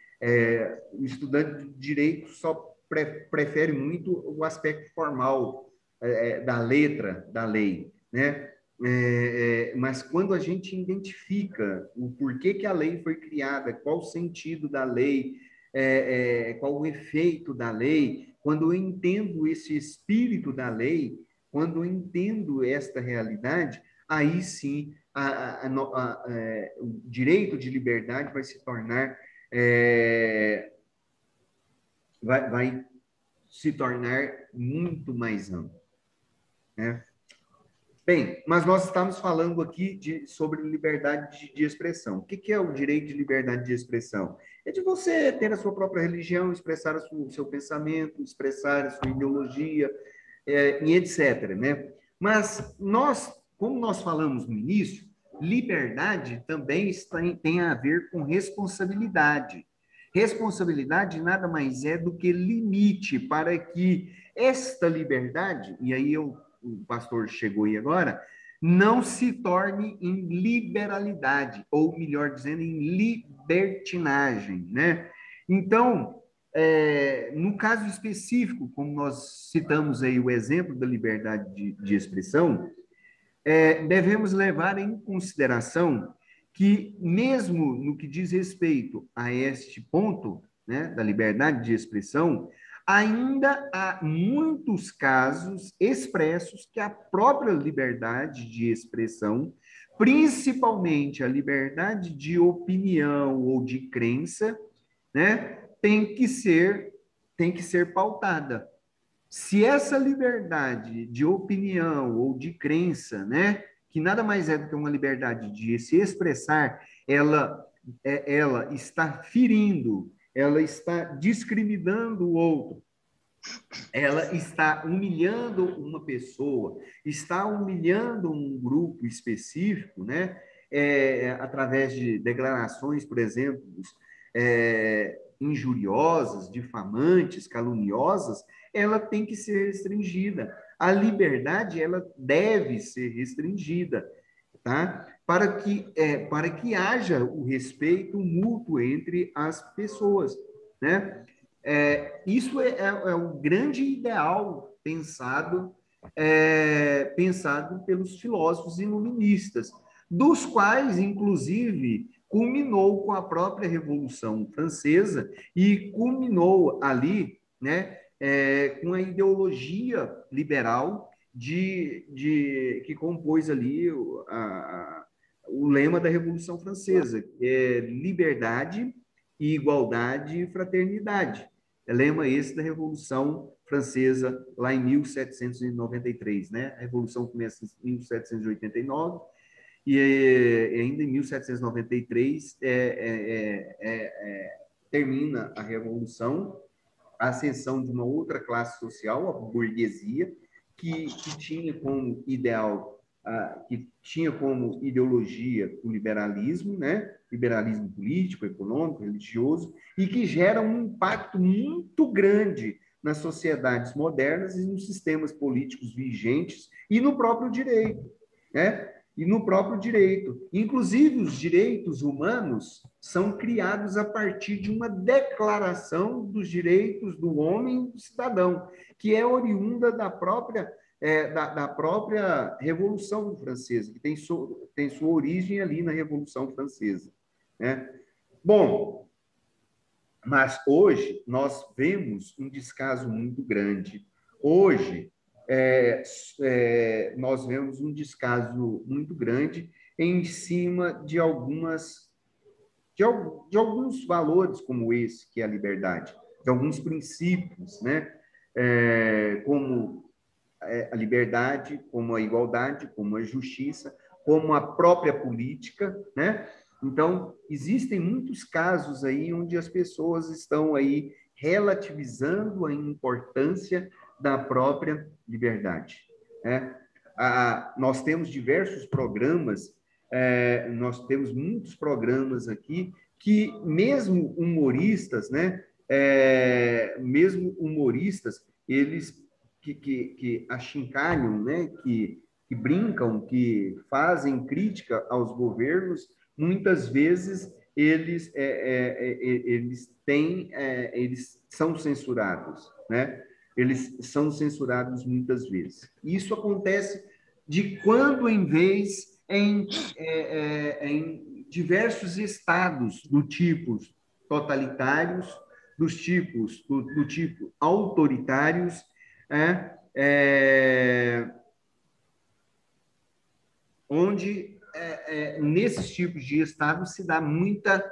O estudante de direito só prefere muito o aspecto formal da letra da lei, né? Mas quando a gente identifica o porquê que a lei foi criada, qual o sentido da lei, qual o efeito da lei, quando eu entendo esse espírito da lei, quando eu entendo esta realidade, aí sim o direito de liberdade vai se tornar vai se tornar muito mais amplo, né? Bem, mas nós estamos falando aqui sobre liberdade de expressão. O que é o direito de liberdade de expressão? É de você ter a sua própria religião, expressar o seu pensamento, expressar a sua ideologia, e etc., né? Mas como nós falamos no início, liberdade também tem a ver com responsabilidade. Responsabilidade nada mais é do que limite para que esta liberdade, e aí o pastor chegou aí agora, não se torne em liberalidade, ou melhor dizendo, em libertinagem, né? Então, no caso específico, como nós citamos aí o exemplo da liberdade de expressão, devemos levar em consideração que, mesmo no que diz respeito a este ponto, né, da liberdade de expressão, ainda há muitos casos expressos que a própria liberdade de expressão, principalmente a liberdade de opinião ou de crença, né, tem que ser pautada. Se essa liberdade de opinião ou de crença, né, que nada mais é do que uma liberdade de se expressar, ela está ferindo, ela está discriminando o outro, ela está humilhando uma pessoa, está humilhando um grupo específico, né, através de declarações, por exemplo, injuriosas, difamantes, caluniosas, ela tem que ser restringida. A liberdade, ela deve ser restringida, tá? Para que haja o respeito mútuo entre as pessoas, né? Isso é o grande ideal pensado pelos filósofos iluministas, dos quais, inclusive, culminou com a própria Revolução Francesa e culminou ali, né, com a ideologia liberal que compôs ali o lema da Revolução Francesa, que é liberdade, igualdade e fraternidade. É lema esse da Revolução Francesa, lá em 1793, né? A Revolução começa em 1789, e ainda em 1793 termina a Revolução, a ascensão de uma outra classe social, a burguesia, que tinha como ideal, que tinha como ideologia o liberalismo, né? Liberalismo político, econômico, religioso, e que gera um impacto muito grande nas sociedades modernas e nos sistemas políticos vigentes e no próprio direito, né? e no próprio direito. Inclusive, os direitos humanos são criados a partir de uma declaração dos direitos do homem e do cidadão, que é oriunda da própria, da própria Revolução Francesa, que tem sua origem ali na Revolução Francesa, né? Bom, mas hoje nós vemos um descaso muito grande. Hoje, nós vemos um descaso muito grande em cima de alguns valores como esse, que é a liberdade, de alguns princípios, né? Como a liberdade, como a igualdade, como a justiça, como a própria política, né? Então, existem muitos casos aí onde as pessoas estão aí relativizando a importância da própria liberdade, né? Nós temos diversos programas, nós temos muitos programas aqui que mesmo humoristas, né? Mesmo humoristas, eles que achincalham, né? Que brincam, que fazem crítica aos governos, muitas vezes eles são censurados, né? Eles são censurados muitas vezes. Isso acontece de quando em vez em diversos estados do tipo totalitários, do tipo autoritários, onde nesses tipos de estado se dá muita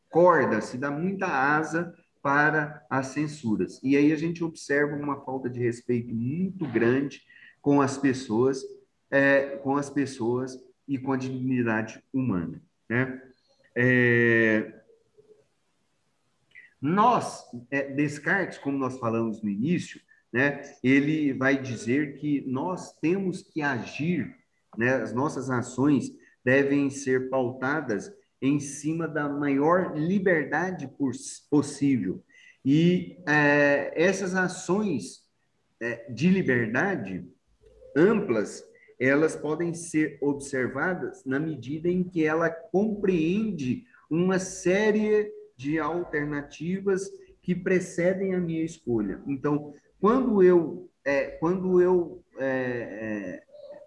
corda, se dá muita asa para as censuras. E aí a gente observa uma falta de respeito muito grande com as pessoas, e com a dignidade humana, né? Descartes, como nós falamos no início, né, ele vai dizer que nós temos que agir, né, as nossas ações devem ser pautadas em cima da maior liberdade possível. E essas ações de liberdade amplas, elas podem ser observadas na medida em que ela compreende uma série de alternativas que precedem a minha escolha. Então,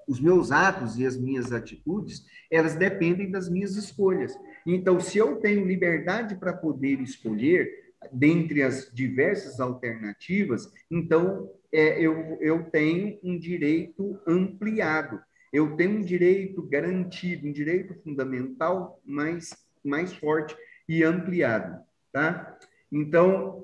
os meus atos e as minhas atitudes, elas dependem das minhas escolhas. Então, se eu tenho liberdade para poder escolher dentre as diversas alternativas, então eu tenho um direito ampliado, eu tenho um direito garantido, um direito fundamental mais forte e ampliado, tá? Então,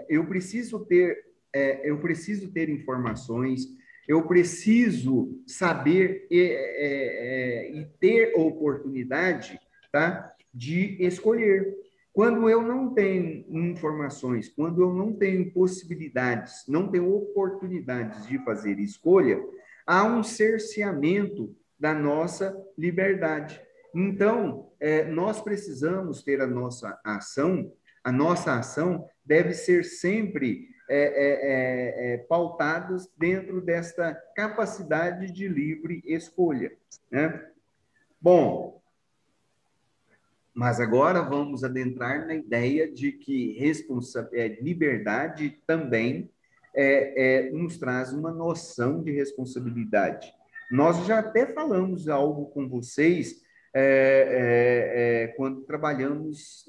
eu preciso ter informações, eu preciso saber e ter oportunidade, tá, de escolher. Quando eu não tenho informações, quando eu não tenho possibilidades, não tenho oportunidades de fazer escolha, há um cerceamento da nossa liberdade. Então, nós precisamos ter a nossa ação deve ser sempre pautados dentro desta capacidade de livre escolha, né? Bom, mas agora vamos adentrar na ideia de que liberdade também nos traz uma noção de responsabilidade. Nós já até falamos algo com vocês quando trabalhamos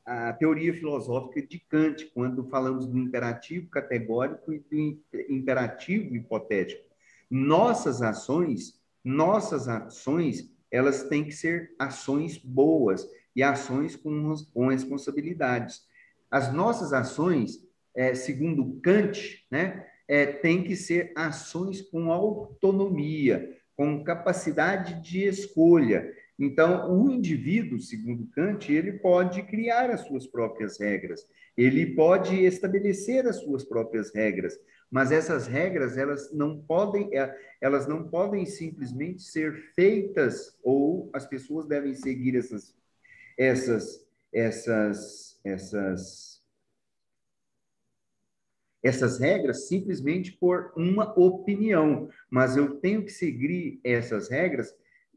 a teoria filosófica de Kant, quando falamos do imperativo categórico e do imperativo hipotético. Nossas ações, elas têm que ser ações boas e ações com responsabilidades. As nossas ações, segundo Kant, né, têm que ser ações com autonomia, com capacidade de escolha. Então, o indivíduo, segundo Kant, ele pode criar as suas próprias regras, ele pode estabelecer as suas próprias regras, mas essas regras, elas não podem simplesmente ser feitas, ou as pessoas devem seguir essas essas regras simplesmente por uma opinião, mas eu tenho que seguir essas regras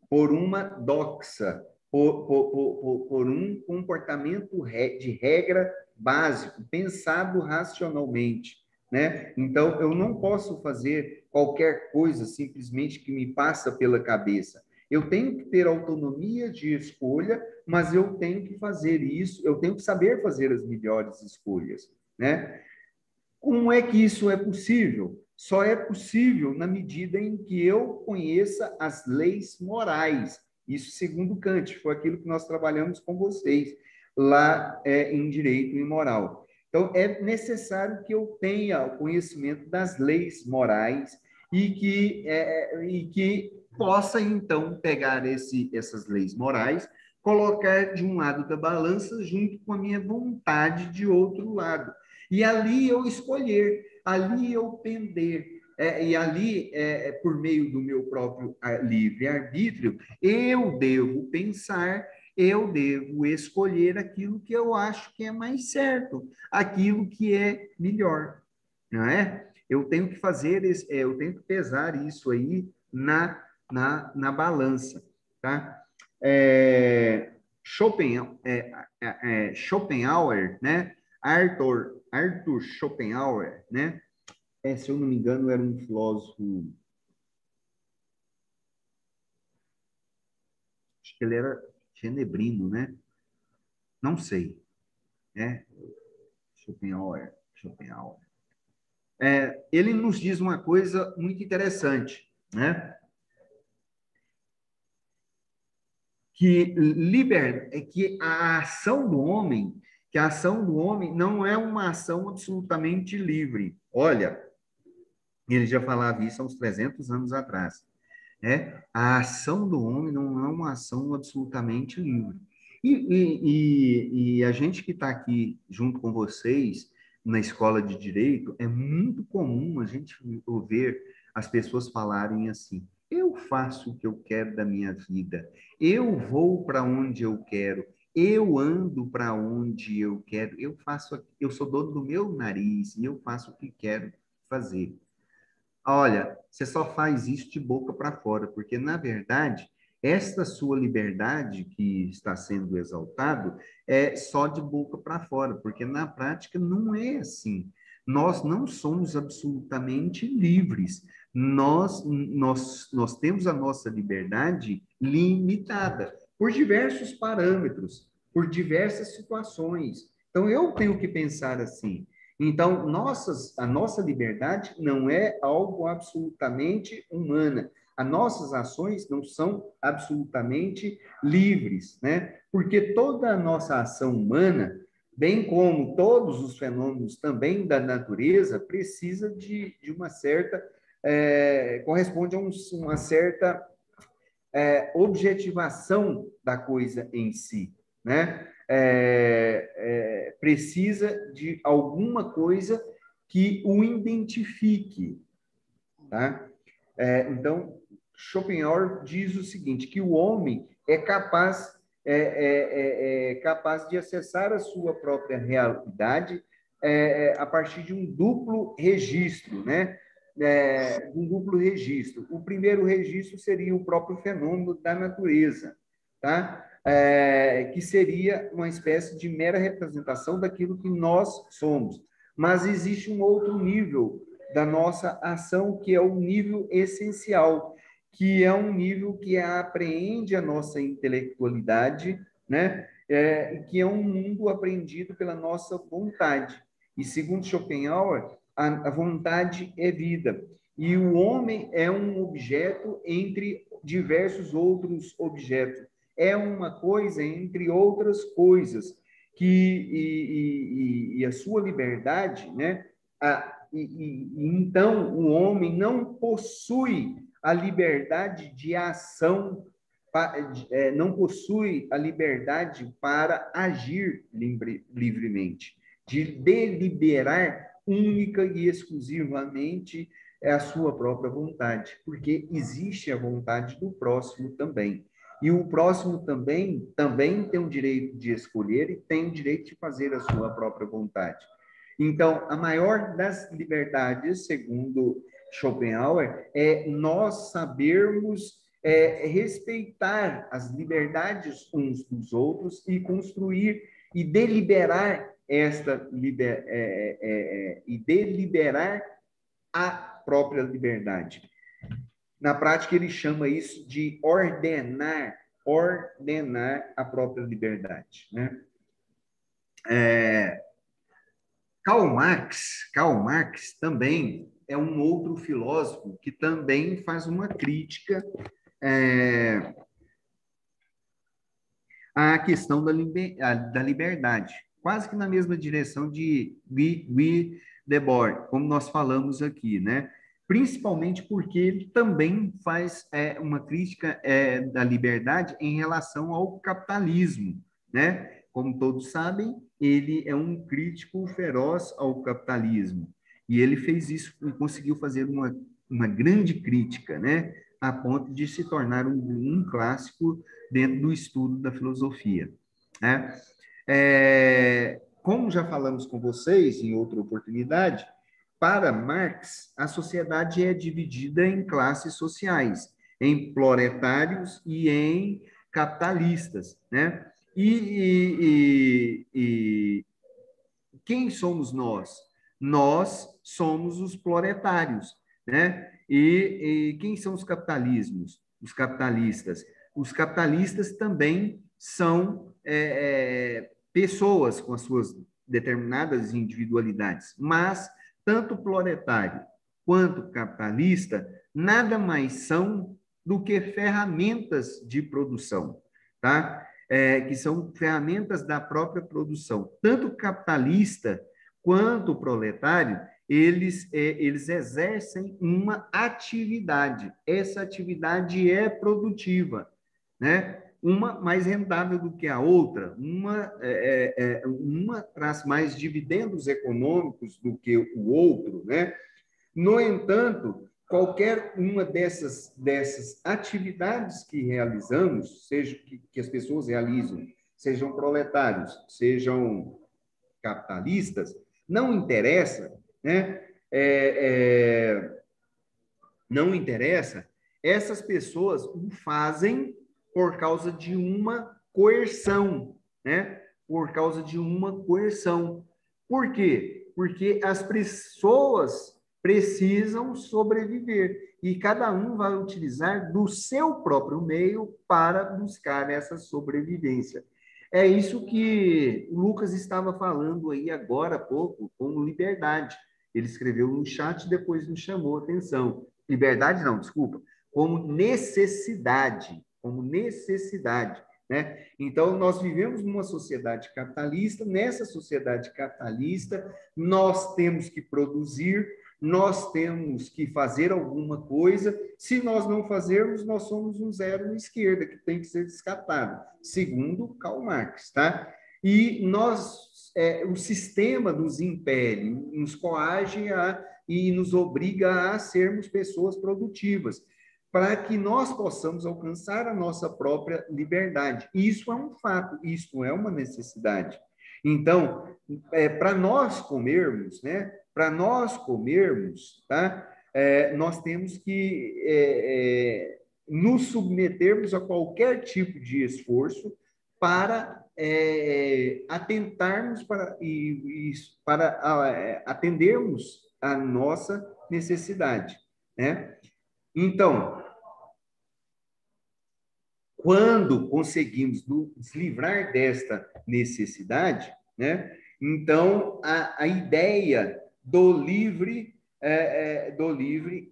por uma doxa, por um comportamento de regra básico, pensado racionalmente, né? Então, eu não posso fazer qualquer coisa simplesmente que me passa pela cabeça. Eu tenho que ter autonomia de escolha, mas eu tenho que fazer isso, eu tenho que saber fazer as melhores escolhas, né? Como é que isso é possível? Só é possível na medida em que eu conheça as leis morais. Isso segundo Kant, foi aquilo que nós trabalhamos com vocês lá em Direito e Moral. Então, é necessário que eu tenha o conhecimento das leis morais e que possa, então, pegar essas leis morais, colocar de um lado da balança junto com a minha vontade de outro lado. E ali eu escolher, ali eu pender, e ali, por meio do meu próprio livre-arbítrio, eu devo pensar, eu devo escolher aquilo que eu acho que é mais certo, aquilo que é melhor, não é? Eu tenho que fazer, eu tenho que pesar isso aí na balança, tá? Schopenhauer, né? Arthur Schopenhauer, né? Se eu não me engano, era um filósofo. Acho que ele era genebrino, né? Não sei, né? Schopenhauer. Ele nos diz uma coisa muito interessante, né? Que a ação do homem, não é uma ação absolutamente livre. Olha, ele já falava isso há uns 300 anos atrás. A ação do homem não é uma ação absolutamente livre. E a gente que está aqui junto com vocês na escola de direito, é muito comum a gente ouvir as pessoas falarem assim: eu faço o que eu quero da minha vida, eu vou para onde eu quero, eu ando para onde eu quero, eu sou dono do meu nariz e eu faço o que quero fazer. Olha, você só faz isso de boca para fora, porque, na verdade, esta sua liberdade que está sendo exaltado é só de boca para fora, porque na prática não é assim. Nós não somos absolutamente livres. Nós temos a nossa liberdade limitada por diversos parâmetros, por diversas situações. Então, eu tenho que pensar assim. Então, a nossa liberdade não é algo absolutamente humana. As nossas ações não são absolutamente livres, né? Porque toda a nossa ação humana, bem como todos os fenômenos também da natureza, precisa de uma certa, corresponde a uma certa objetivação da coisa em si, né? Precisa de alguma coisa que o identifique, tá? Então, Schopenhauer diz o seguinte, que o homem é capaz de acessar a sua própria realidade a partir de um duplo registro, né? Um duplo registro. O primeiro registro seria o próprio fenômeno da natureza, tá? Que seria uma espécie de mera representação daquilo que nós somos. Mas existe um outro nível da nossa ação, que é o nível essencial, que é um nível que apreende a nossa intelectualidade, né? Que é um mundo apreendido pela nossa vontade. E, segundo Schopenhauer, a vontade é vida. E o homem é um objeto entre diversos outros objetos. É uma coisa entre outras coisas. E a sua liberdade, né? Então, o homem não possui a liberdade de ação, não possui a liberdade para agir livremente, de deliberar única e exclusivamente a sua própria vontade, porque existe a vontade do próximo também. E o próximo também tem o direito de escolher e tem o direito de fazer a sua própria vontade. Então, a maior das liberdades, segundo Schopenhauer, é nós sabermos respeitar as liberdades uns dos outros e construir e deliberar e deliberar a própria liberdade. Na prática, ele chama isso de ordenar a própria liberdade, né? Karl Marx também é um outro filósofo que também faz uma crítica à questão da liberdade, quase que na mesma direção de Guy Debord, como nós falamos aqui, né? Principalmente porque ele também faz uma crítica da liberdade em relação ao capitalismo, né? Como todos sabem, ele é um crítico feroz ao capitalismo, e ele fez isso e conseguiu fazer uma grande crítica, né? A ponto de se tornar um clássico dentro do estudo da filosofia, né? Como já falamos com vocês em outra oportunidade, para Marx, a sociedade é dividida em classes sociais, em proletários e em capitalistas, né? E quem somos nós? Nós somos os proletários, né? E quem são os capitalismos? Os capitalistas. Os capitalistas também são pessoas com as suas determinadas individualidades, mas tanto proletário quanto capitalista nada mais são do que ferramentas de produção, tá? Que são ferramentas da própria produção. Tanto o capitalista quanto o proletário, eles exercem uma atividade. Essa atividade é produtiva, né? Uma mais rentável do que a outra, uma traz mais dividendos econômicos do que o outro, né? No entanto, qualquer uma dessas atividades que realizamos, seja que as pessoas realizam, sejam proletários, sejam capitalistas, não interessa, né? Não interessa, essas pessoas o fazem por causa de uma coerção, né? Por causa de uma coerção. Por quê? Porque as pessoas precisam sobreviver e cada um vai utilizar do seu próprio meio para buscar essa sobrevivência. É isso que o Lucas estava falando aí agora há pouco, como liberdade. Ele escreveu no chat e depois nos chamou a atenção. Liberdade não, desculpa. Como necessidade, né? Então, nós vivemos numa sociedade capitalista. Nessa sociedade capitalista, nós temos que produzir, nós temos que fazer alguma coisa. Se nós não fazermos, nós somos um zero na esquerda, que tem que ser descartado, segundo Karl Marx, tá? E o sistema nos impele, nos coage e nos obriga a sermos pessoas produtivas, para que nós possamos alcançar a nossa própria liberdade. Isso é um fato, isso é uma necessidade. Então, para nós comermos, né? Para nós comermos, tá? Nós temos que nos submetermos a qualquer tipo de esforço para atentarmos para atendermos a nossa necessidade, né? Então, quando conseguimos nos livrar desta necessidade, né? Então a ideia do livre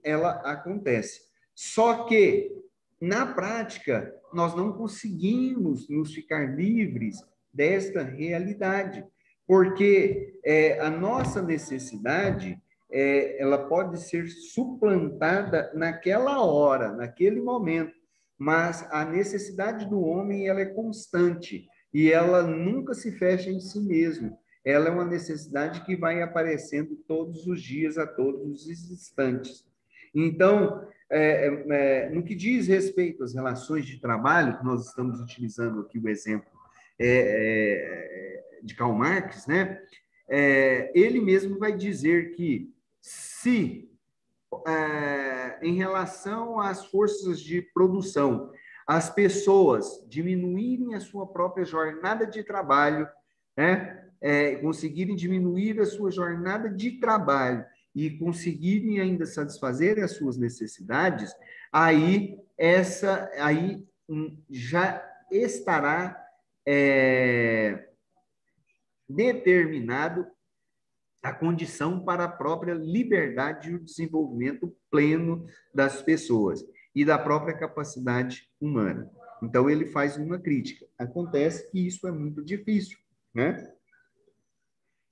ela acontece. Só que na prática nós não conseguimos nos ficar livres desta realidade, porque a nossa necessidade ela pode ser suplantada naquela hora, naquele momento, mas a necessidade do homem ela é constante e ela nunca se fecha em si mesmo. Ela é uma necessidade que vai aparecendo todos os dias, a todos os instantes. Então, no que diz respeito às relações de trabalho, que nós estamos utilizando aqui o exemplo de Karl Marx, né? ele mesmo vai dizer que se, em relação às forças de produção, as pessoas diminuírem a sua própria jornada de trabalho, né? Conseguirem diminuir a sua jornada de trabalho e conseguirem ainda satisfazer as suas necessidades, aí já estará determinado a condição para a própria liberdade e o desenvolvimento pleno das pessoas e da própria capacidade humana. Então, ele faz uma crítica. Acontece que isso é muito difícil, né?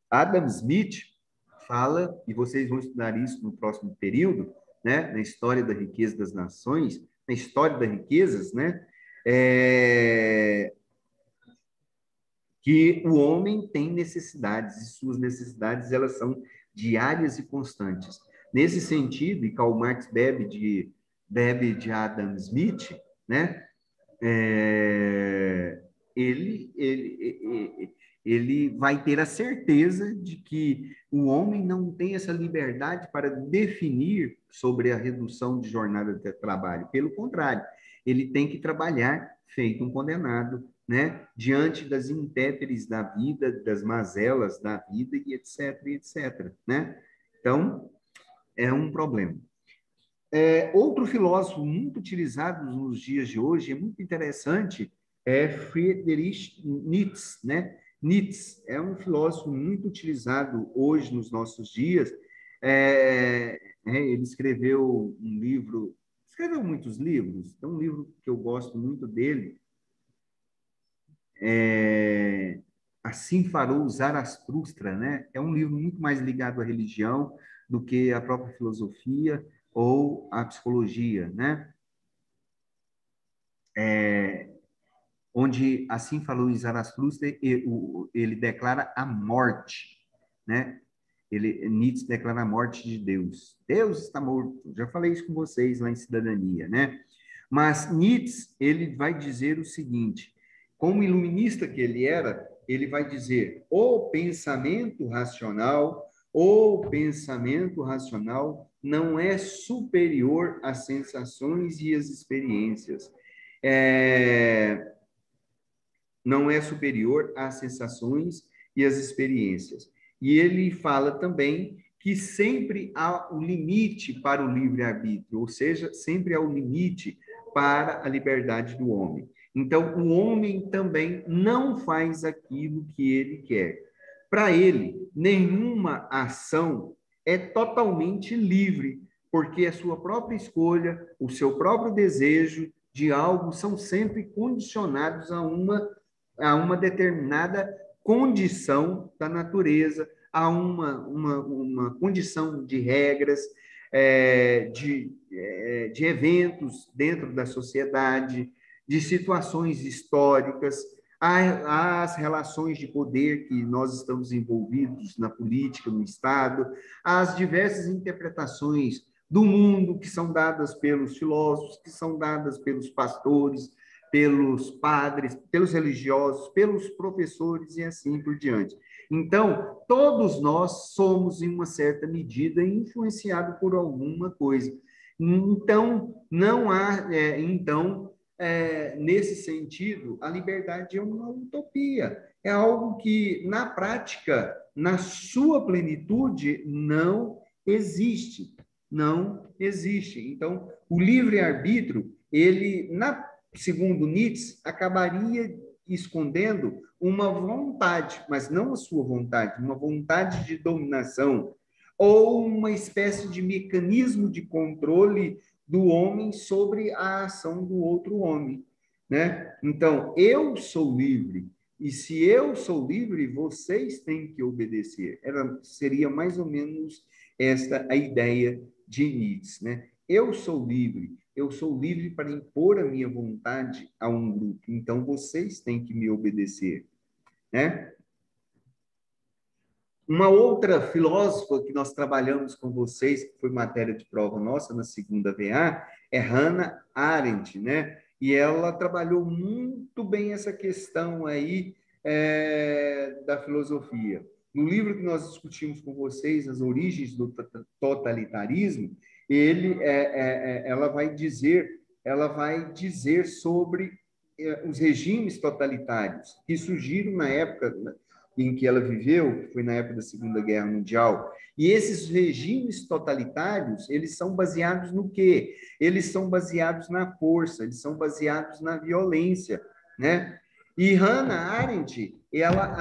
Adam Smith fala, e vocês vão estudar isso no próximo período, né? Na história da riqueza das nações, na história das riquezas, né? Que o homem tem necessidades, e suas necessidades elas são diárias e constantes. Nesse sentido, e Karl Marx bebe de Adam Smith, né? Ele vai ter a certeza de que o homem não tem essa liberdade para definir sobre a redução de jornada de trabalho. Pelo contrário, ele tem que trabalhar feito um condenado, né? Diante das intempéries da vida, das mazelas da vida, e etc., né? Então, é um problema. Outro filósofo muito utilizado nos dias de hoje, é muito interessante, é Friedrich Nietzsche, né? Nietzsche é um filósofo muito utilizado hoje nos nossos dias. Ele escreveu muitos livros. Tem um livro que eu gosto muito dele, Assim Falou Zaratustra, né? É um livro muito mais ligado à religião do que à própria filosofia ou à psicologia, né? Onde Assim Falou Zaratustra, ele declara a morte, né? Nietzsche declara a morte de Deus. Deus está morto. Já falei isso com vocês lá em Cidadania, né? Mas Nietzsche, ele vai dizer o seguinte, como iluminista que ele era, ele vai dizer, o pensamento racional não é superior às sensações e às experiências. Não é superior às sensações e às experiências. E ele fala também que sempre há um limite para o livre-arbítrio, ou seja, sempre há um limite para a liberdade do homem. Então, o homem também não faz aquilo que ele quer. Para ele, nenhuma ação é totalmente livre, porque a sua própria escolha, o seu próprio desejo de algo são sempre condicionados a uma determinada condição da natureza, a uma condição de regras, de eventos dentro da sociedade, de situações históricas, as relações de poder que nós estamos envolvidos na política, no Estado, as diversas interpretações do mundo que são dadas pelos filósofos, que são dadas pelos pastores, pelos padres, pelos religiosos, pelos professores e assim por diante. Então, todos nós somos, em uma certa medida, influenciados por alguma coisa. Então, não há, nesse sentido, a liberdade é uma utopia. É algo que, na prática, na sua plenitude, não existe. Não existe. Então, o livre-arbítrio, ele, segundo Nietzsche, acabaria escondendo uma vontade, mas não a sua vontade, uma vontade de dominação, ou uma espécie de mecanismo de controle do homem sobre a ação do outro homem, né? Então, eu sou livre, e se eu sou livre, vocês têm que obedecer. Seria mais ou menos esta a ideia de Nietzsche, né? Eu sou livre para impor a minha vontade a um grupo, então vocês têm que me obedecer, né? Uma outra filósofa que nós trabalhamos com vocês, que foi matéria de prova nossa na segunda VA, é Hannah Arendt, né? E ela trabalhou muito bem essa questão aí da filosofia. no livro que nós discutimos com vocês, As Origens do Totalitarismo, ela vai dizer sobre os regimes totalitários que surgiram na época em que ela viveu, que foi na época da Segunda Guerra Mundial. E esses regimes totalitários, eles são baseados no quê? Eles são baseados na força, eles são baseados na violência, né? E Hannah Arendt, ela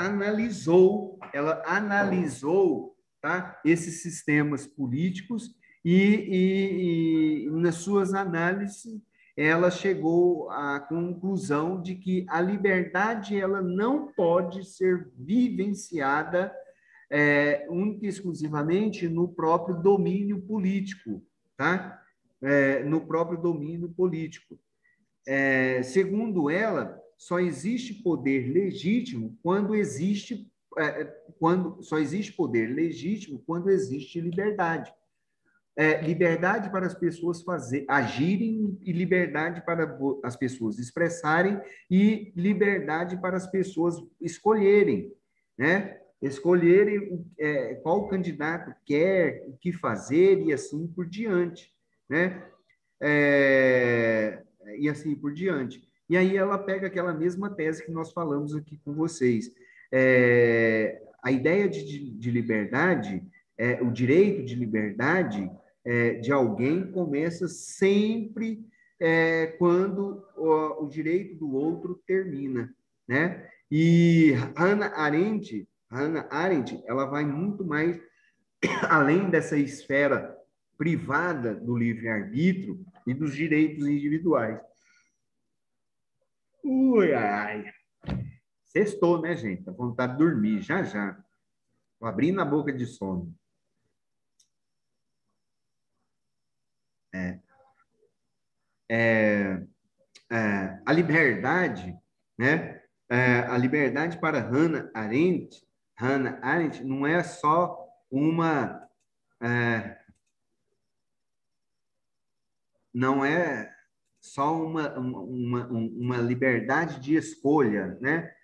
analisou, tá, esses sistemas políticos e nas suas análises ela chegou à conclusão de que a liberdade ela não pode ser vivenciada única e exclusivamente no próprio domínio político, tá? No próprio domínio político. Segundo ela, só existe poder legítimo quando existe quando existe liberdade. Liberdade para as pessoas agirem e liberdade para as pessoas expressarem e liberdade para as pessoas escolherem, né? Escolherem qual candidato quer, o que fazer e assim por diante, né? E assim por diante. E aí ela pega aquela mesma tese que nós falamos aqui com vocês. A ideia de liberdade, o direito de liberdade de alguém começa sempre quando o direito do outro termina, né? E Hannah Arendt, ela vai muito mais além dessa esfera privada do livre-arbítrio e dos direitos individuais. Ui, ai. Sextou, né, gente? Tá com vontade de dormir, já, já. Tô abrindo a boca de sono. A liberdade, né? A liberdade para Hannah Arendt não é só não é só uma liberdade de escolha, né?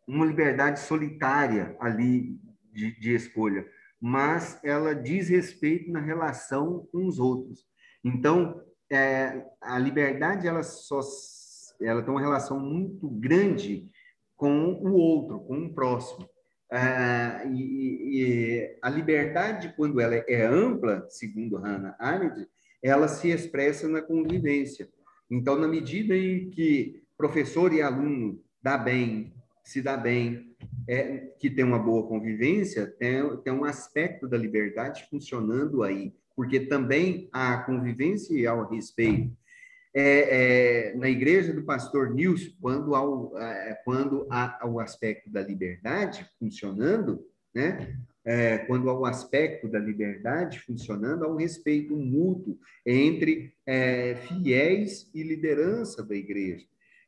Uma liberdade solitária ali de escolha, mas ela diz respeito na relação com os outros. Então, a liberdade ela tem uma relação muito grande com o outro, com o próximo. E a liberdade, quando ela é ampla, segundo Hannah Arendt, ela se expressa na convivência. Então, na medida em que professor e aluno se dá bem, que tem uma boa convivência, tem um aspecto da liberdade funcionando aí, porque também há convivência e há o respeito. Na igreja do pastor Nilson, quando há o aspecto da liberdade funcionando, né? Quando há o aspecto da liberdade funcionando, há um respeito mútuo entre fiéis e liderança da igreja.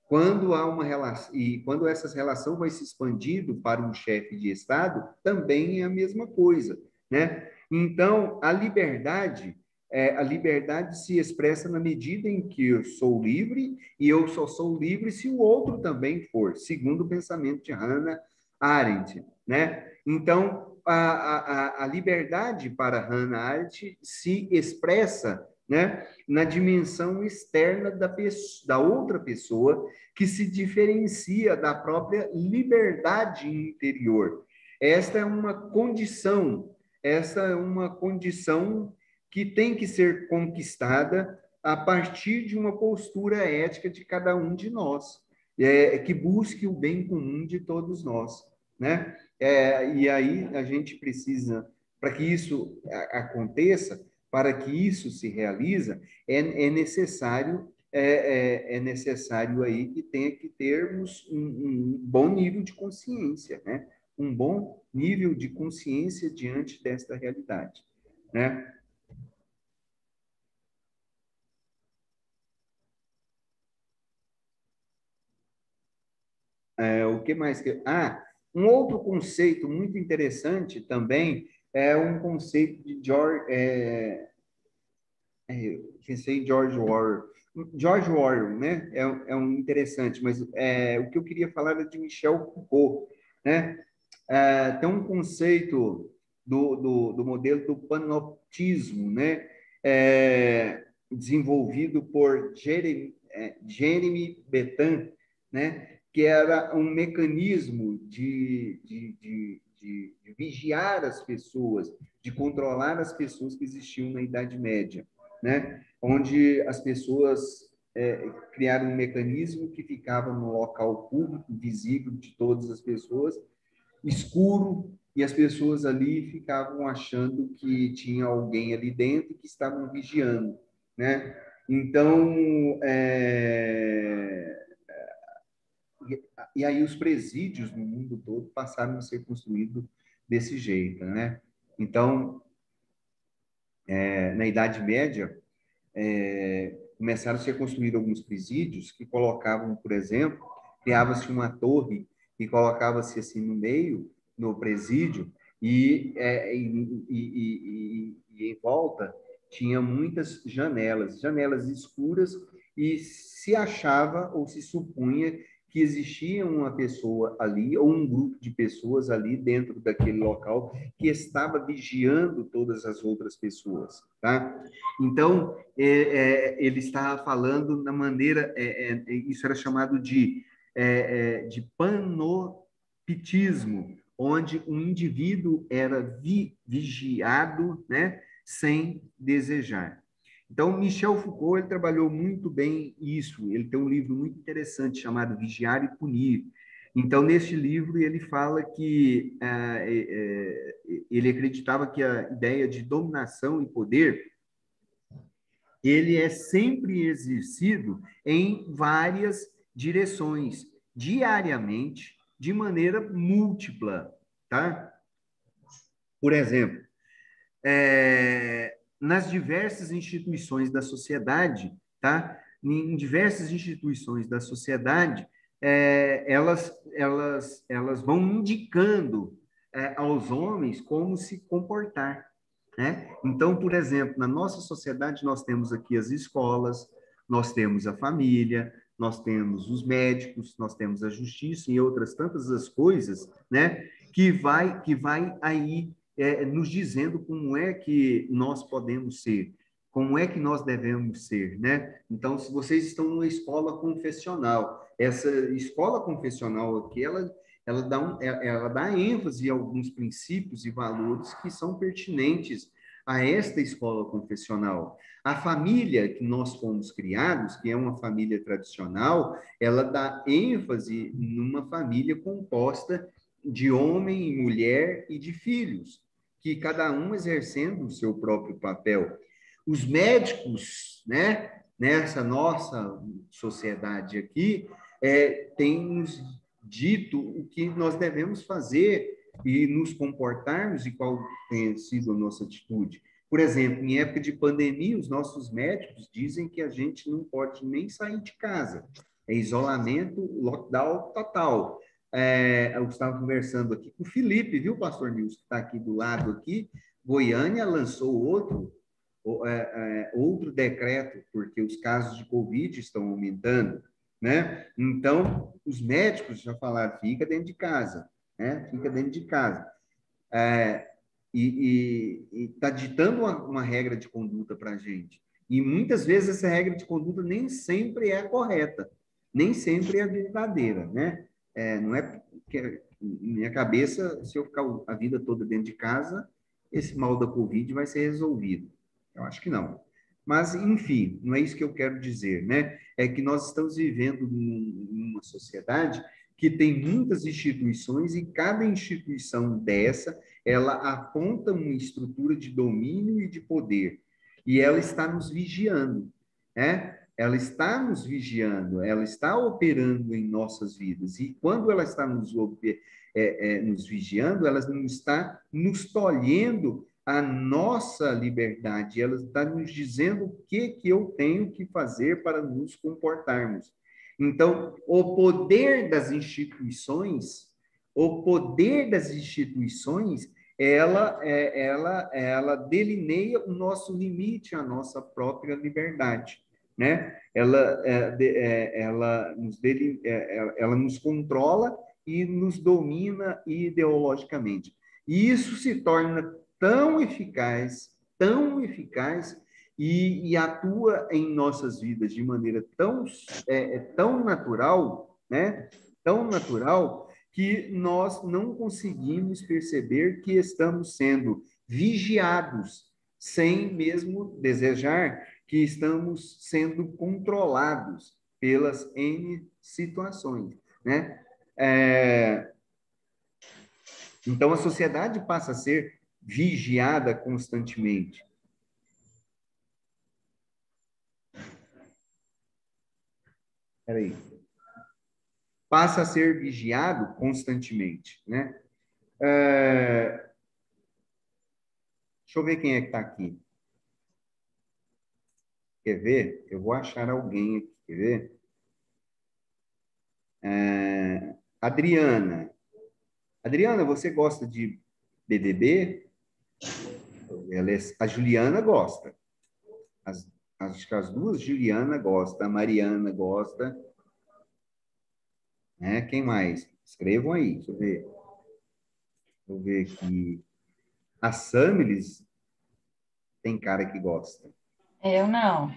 Quando há uma relação, e quando essa relação vai se expandindo para um chefe de Estado, também é a mesma coisa, né? Então, a liberdade se expressa na medida em que eu sou livre, e eu só sou livre se o outro também for, segundo o pensamento de Hannah Arendt, né? Então, a liberdade para Hannah Arendt se expressa, né, na dimensão externa da outra pessoa, que se diferencia da própria liberdade interior. Esta é uma condição que tem que ser conquistada a partir de uma postura ética de cada um de nós, que busque o bem comum de todos nós, né? E aí a gente precisa, para que isso aconteça, para que isso se realize, é necessário aí que tenha que termos um bom nível de consciência, né? Um bom nível de consciência diante desta realidade, né? O que mais que... um outro conceito muito interessante também é um conceito de pensei em George Orwell, George Orwell, né? É um interessante, mas o que eu queria falar é de Michel Foucault, né? Tem um conceito do modelo do panoptismo, né? Desenvolvido por Jeremy Bentham, né? Que era um mecanismo de vigiar as pessoas, de controlar as pessoas que existiam na Idade Média, né? Onde as pessoas criaram um mecanismo que ficava no local público, visível de todas as pessoas, escuro, e as pessoas ali ficavam achando que tinha alguém ali dentro que estavam vigiando, né? Então, e aí os presídios no mundo todo passaram a ser construídos desse jeito, né? Então, na Idade Média, começaram a ser construídos alguns presídios que colocavam, por exemplo, criava-se uma torre e colocava-se assim no meio, no presídio, e em volta tinha muitas janelas, janelas escuras, e se achava ou se supunha que existia uma pessoa ali, ou um grupo de pessoas ali dentro daquele local que estava vigiando todas as outras pessoas, tá? Então, ele está falando na maneira, isso era chamado de panoptismo, onde um indivíduo era vigiado, né, sem desejar. Então, Michel Foucault ele trabalhou muito bem isso. Ele tem um livro muito interessante chamado Vigiar e Punir. Então, neste livro, ele fala que ele acreditava que a ideia de dominação e poder ele é sempre exercido em várias direções, diariamente, de maneira múltipla, tá? Por exemplo, nas diversas instituições da sociedade, tá? Em diversas instituições da sociedade, elas vão indicando aos homens como se comportar, né? Então, por exemplo, na nossa sociedade, nós temos aqui as escolas, nós temos a família, nós temos os médicos, nós temos a justiça e outras tantas as coisas, né? Que vai aí nos dizendo como é que nós podemos ser, como é que nós devemos ser, né? Então, se vocês estão numa escola confessional, essa escola confessional aqui, ela dá ênfase a alguns princípios e valores que são pertinentes a esta escola confessional. A família que nós fomos criados, que é uma família tradicional, ela dá ênfase numa família composta de homem e mulher e de filhos, que cada um exercendo o seu próprio papel. Os médicos, né, nessa nossa sociedade aqui, têm nos dito o que nós devemos fazer e nos comportarmos e qual tem sido a nossa atitude. Por exemplo, em época de pandemia, os nossos médicos dizem que a gente não pode nem sair de casa. É isolamento, lockdown total. Eu estava conversando aqui com o Felipe, viu, pastor Nilson, que está aqui do lado aqui. Goiânia lançou outro decreto, porque os casos de Covid estão aumentando, né? Então, os médicos já falaram, fica dentro de casa, né? Fica dentro de casa. E está ditando uma regra de conduta para a gente. E muitas vezes essa regra de conduta nem sempre é a correta, nem sempre é a verdadeira, né? Não é porque, minha cabeça, se eu ficar a vida toda dentro de casa, esse mal da Covid vai ser resolvido. Eu acho que não. Mas, enfim, não é isso que eu quero dizer, né? É que nós estamos vivendo numa sociedade que tem muitas instituições e cada instituição dessa, ela aponta uma estrutura de domínio e de poder. E ela está nos vigiando, né? Ela está nos vigiando, ela está operando em nossas vidas. E quando ela está nos vigiando, ela não está nos tolhendo a nossa liberdade, ela está nos dizendo o que eu tenho que fazer para nos comportarmos. Então, o poder das instituições, ela delineia o nosso limite, a nossa própria liberdade, né? Ela nos controla e nos domina ideologicamente. E isso se torna tão eficaz e atua em nossas vidas de maneira tão natural, né? Tão natural que nós não conseguimos perceber que estamos sendo vigiados sem mesmo desejar, que estamos sendo controlados pelas N situações, né? Então, a sociedade passa a ser vigiada constantemente. Peraí. Passa a ser vigiado constantemente, né? Deixa eu ver quem é que está aqui. Quer ver? Eu vou achar alguém aqui. Quer ver? Adriana. Adriana, você gosta de BBB? A Juliana gosta. Acho que as duas, Juliana gosta, a Mariana gosta. Quem mais? Escrevam aí, deixa eu ver. Vou ver aqui. A Samilis tem cara que gosta. Eu não.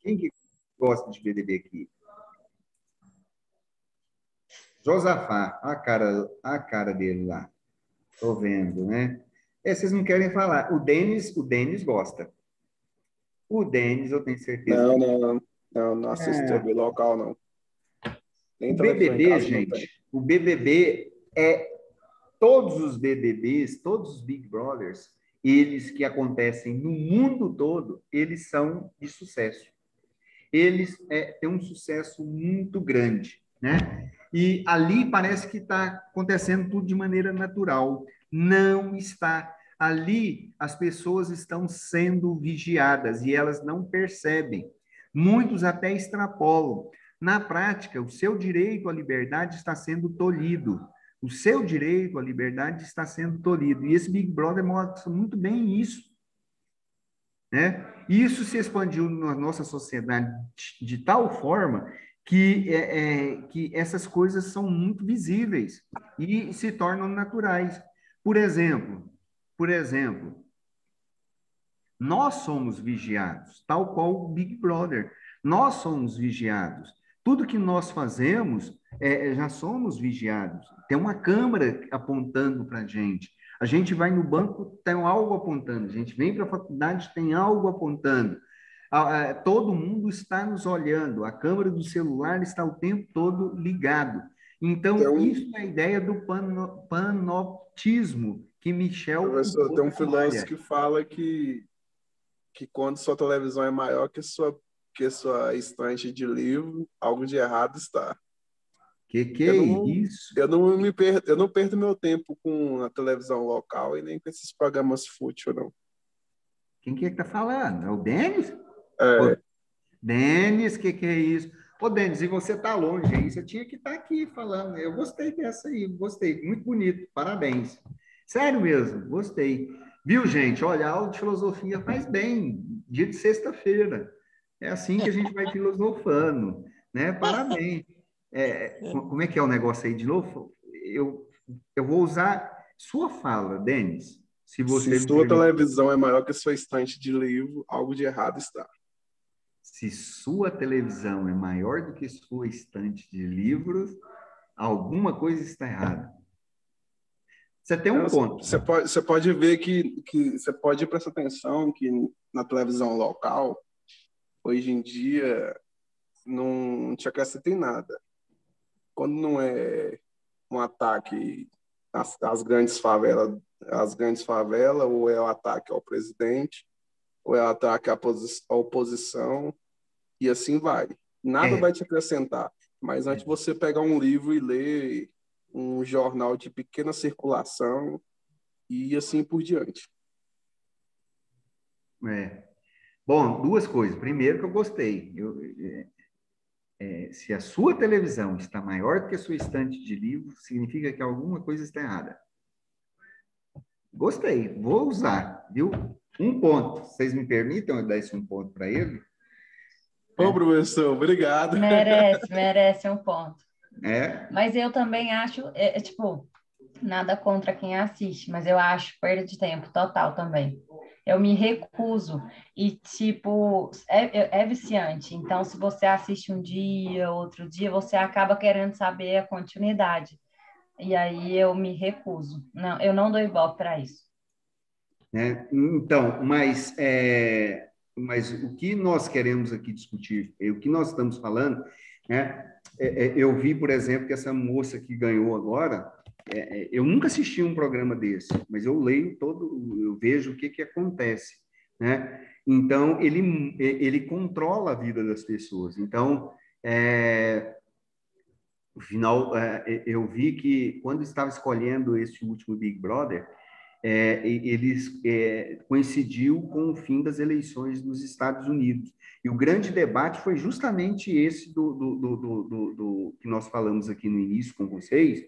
Quem que gosta de BBB aqui? Josafá, a cara dele lá. Tô vendo, né? Vocês não querem falar. O Denis gosta. O Denis, eu tenho certeza. Não assisto TV local, não. Nem O televisão em BBB, casa não tem. gente, o BBB todos os BBBs, todos os Big Brothers, eles que acontecem no mundo todo, eles são de sucesso. Eles têm um sucesso muito grande, né? E ali parece que está acontecendo tudo de maneira natural. Não está. Ali as pessoas estão sendo vigiadas e elas não percebem. Muitos até extrapolam. Na prática, o seu direito à liberdade está sendo tolhido. O seu direito à liberdade está sendo tolhido. E esse Big Brother mostra muito bem isso, né? Isso se expandiu na nossa sociedade de tal forma que essas coisas são muito visíveis e se tornam naturais. Por exemplo, nós somos vigiados, tal qual o Big Brother. Nós somos vigiados. Tudo que nós fazemos, já somos vigiados. Tem uma câmera apontando para a gente. A gente vai no banco, tem algo apontando. A gente vem para a faculdade, tem algo apontando. Todo mundo está nos olhando. A câmera do celular está o tempo todo ligado. Então, isso é a ideia do panoptismo que Michel Professor, tem um filósofo trabalha. que fala que quando sua televisão é maior que sua estante de livro, algo de errado está. Isso? Eu não perdo meu tempo com a televisão local e nem com esses programas fútil, não. Quem que está falando? É o Denis? É. Denis, que é isso? Ô, Denis, e você tá longe aí, você tinha que estar aqui falando. Eu gostei dessa aí, gostei. Muito bonito, parabéns. Sério mesmo, gostei. Viu, gente? Olha, a aula de filosofia faz bem, dia de sexta-feira. É assim que a gente vai filosofando, né? Parabéns. Como é que é o negócio aí de novo? Eu vou usar sua fala, Denis. Se sua televisão é maior que sua estante de livro, algo de errado está. Se sua televisão é maior do que sua estante de livros, alguma coisa está errada. Você tem um ponto. Você pode ver que você pode prestar atenção que na televisão local, hoje em dia, não te acrescenta em nada. Quando não é um ataque às grandes favelas, ou é o ataque ao presidente, ou é o ataque à oposição, e assim vai. Nada vai te acrescentar. Mas antes você pegar um livro e ler um jornal de pequena circulação e assim por diante. Bom, duas coisas. Primeiro que eu gostei. Se a sua televisão está maior do que a sua estante de livros, significa que alguma coisa está errada. Gostei, vou usar, viu? Um ponto. Vocês me permitem eu dar esse um ponto para ele? Ô, professor, obrigado. Merece um ponto. É? Mas eu também acho, tipo, nada contra quem assiste, mas eu acho perda de tempo total também. Eu me recuso. E, tipo, é viciante. Então, se você assiste um dia, outro dia, você acaba querendo saber a continuidade. E aí eu me recuso. Não, eu não dou ibope para isso. Então, mas o que nós queremos aqui discutir, o que nós estamos falando, né? Eu vi, por exemplo, que essa moça que ganhou agora, eu nunca assisti um programa desse, mas eu leio eu vejo o que acontece, né? Então, ele controla a vida das pessoas. Então, no final, eu vi que quando estava escolhendo esse último Big Brother, coincidiu com o fim das eleições nos Estados Unidos. E o grande debate foi justamente esse do que nós falamos aqui no início com vocês,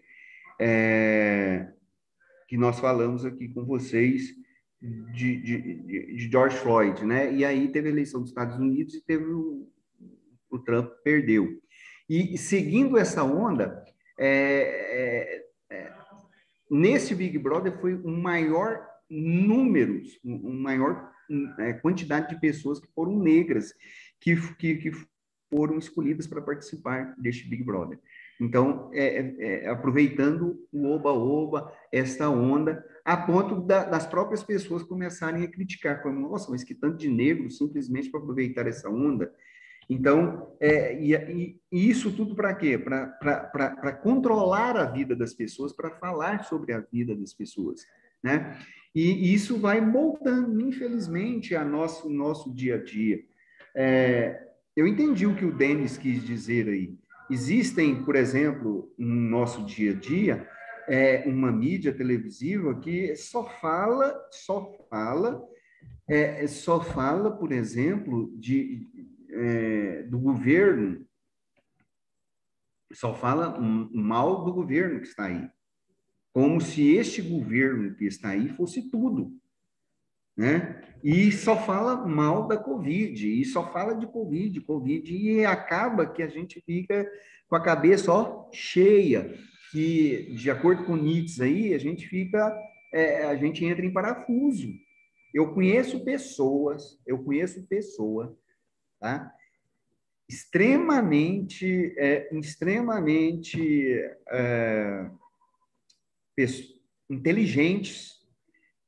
que nós falamos aqui com vocês de George Floyd, né? E aí teve a eleição dos Estados Unidos e teve o Trump perdeu. E seguindo essa onda, nesse Big Brother foi um maior números, maior quantidade de pessoas que foram negras que foram escolhidas para participar deste Big Brother. Então, aproveitando o oba-oba, esta onda, a ponto das próprias pessoas começarem a criticar, falando, nossa, mas que tanto de negros simplesmente para aproveitar essa onda. Então, e isso tudo para quê? Para controlar a vida das pessoas, para falar sobre a vida das pessoas, né? E isso vai moldando, infelizmente, nosso dia a dia. Eu entendi o que o Denis quis dizer aí. Existem, por exemplo, no nosso dia a dia, uma mídia televisiva que só fala, por exemplo, do governo, só fala mal do governo que está aí, como se este governo que está aí fosse tudo, né? E só fala mal da Covid, e só fala de Covid, e acaba que a gente fica com a cabeça cheia, que, de acordo com Nietzsche aí, a gente entra em parafuso. Eu conheço pessoas, tá? Extremamente inteligentes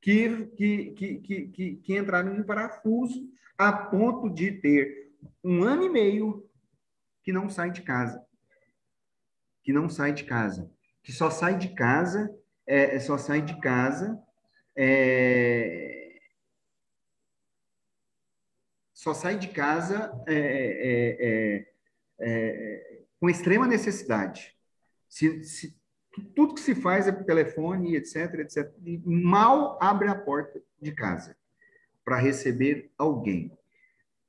que entraram em parafuso a ponto de ter 1 ano e meio que não sai de casa, que só sai de casa, com extrema necessidade. Tudo que se faz é por telefone, etc. E mal abre a porta de casa para receber alguém.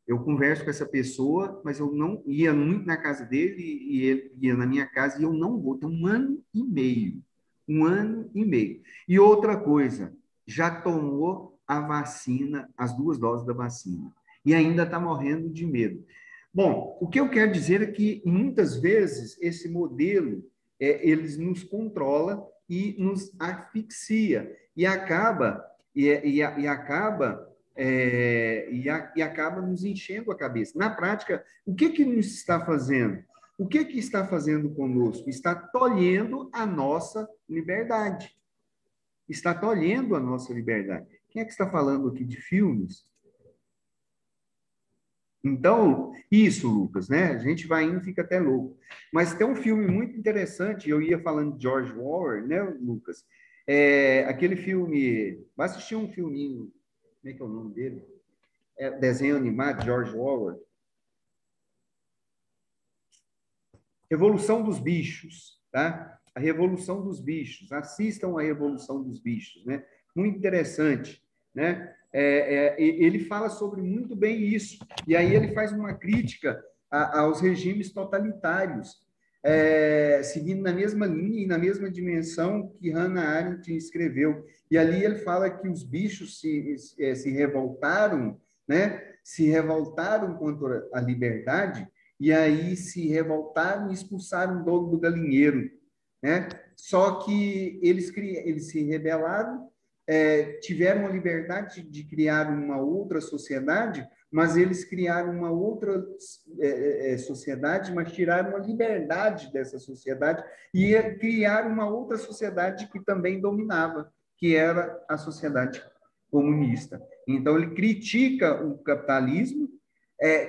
Eu converso com essa pessoa, mas eu não ia muito na casa dele e ele ia na minha casa e eu não vou. Então, 1 ano e meio. 1 ano e meio. E outra coisa, já tomou a vacina, as 2 doses da vacina, e ainda está morrendo de medo. Bom, o que eu quero dizer é que, muitas vezes, esse modelo, eles nos controla e nos asfixia, e acaba nos enchendo a cabeça. Na prática, o que nos está fazendo? O que está fazendo conosco? Está tolhendo a nossa liberdade. Está tolhendo a nossa liberdade. Quem é que está falando aqui de filmes? Então, isso, Lucas, né? A gente vai indo e fica até louco. Mas tem um filme muito interessante, eu ia falando de George Orwell, né, Lucas? Aquele filme... Vai assistir um filminho, como é que é o nome dele? Desenho animado, George Orwell. Revolução dos Bichos, tá? A Revolução dos Bichos. Assistam a Revolução dos Bichos, né? Muito interessante, né? Ele fala sobre muito bem isso. E aí ele faz uma crítica aos regimes totalitários, seguindo na mesma linha e na mesma dimensão que Hannah Arendt escreveu. E ali ele fala que os bichos se revoltaram, né? Se revoltaram contra a liberdade, e aí se revoltaram e expulsaram o dono do galinheiro, né? Só que eles se rebelaram, tiveram a liberdade de criar uma outra sociedade, mas eles criaram uma outra sociedade, mas tiraram a liberdade dessa sociedade e criaram uma outra sociedade que também dominava, que era a sociedade comunista. Então, ele critica o capitalismo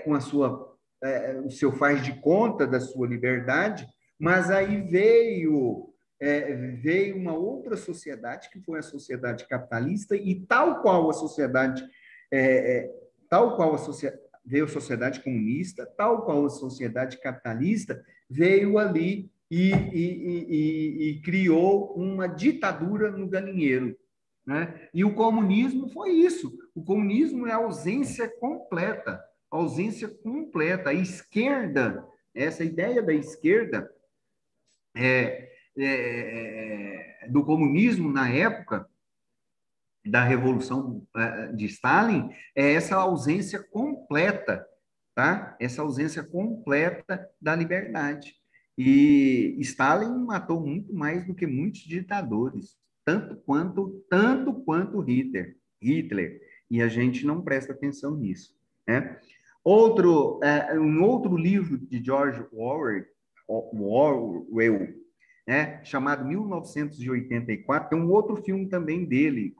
com o seu faz de conta da sua liberdade, mas aí veio uma outra sociedade, que foi a sociedade capitalista, e veio a sociedade comunista, tal qual a sociedade capitalista, veio ali e criou uma ditadura no galinheiro, né? E o comunismo foi isso. O comunismo é a ausência completa. A esquerda, essa ideia da esquerda do comunismo na época da Revolução de Stalin é essa ausência completa, tá? Essa ausência completa da liberdade. E Stalin matou muito mais do que muitos ditadores, tanto quanto Hitler. E a gente não presta atenção nisso, né? Um outro livro de George Orwell, né, chamado 1984, tem um outro filme também dele,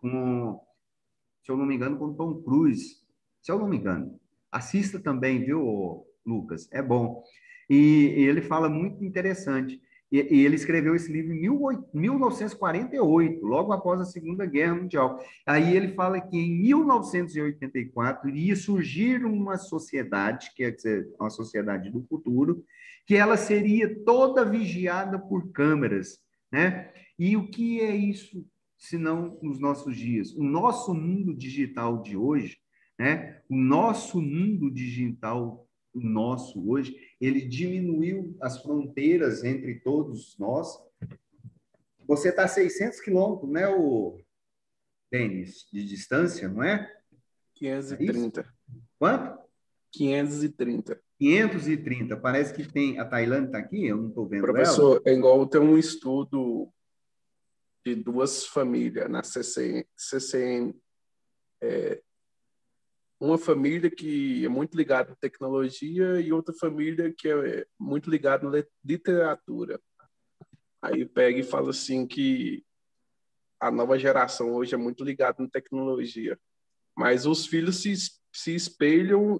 se eu não me engano, com Tom Cruise. Se eu não me engano. Assista também, viu, Lucas? É bom. E ele fala muito interessante. E ele escreveu esse livro em 1948, logo após a Segunda Guerra Mundial. Aí ele fala que em 1984 iria surgir uma sociedade, quer dizer, uma sociedade do futuro, que ela seria toda vigiada por câmeras, né? E o que é isso, se não nos nossos dias? O nosso mundo digital de hoje, né? O nosso mundo digital hoje, ele diminuiu as fronteiras entre todos nós. Você está a 600 quilômetros, né, Denis, de distância, não é? 530. Quanto? 530. 530. Parece que tem... A Tailândia está aqui? Eu não estou vendo Professor, ela. é igual ter um estudo de duas famílias na CCN. Uma família que é muito ligada à tecnologia e outra família que é muito ligada à literatura. Aí pega e fala assim que a nova geração hoje é muito ligada na tecnologia, mas os filhos se espelham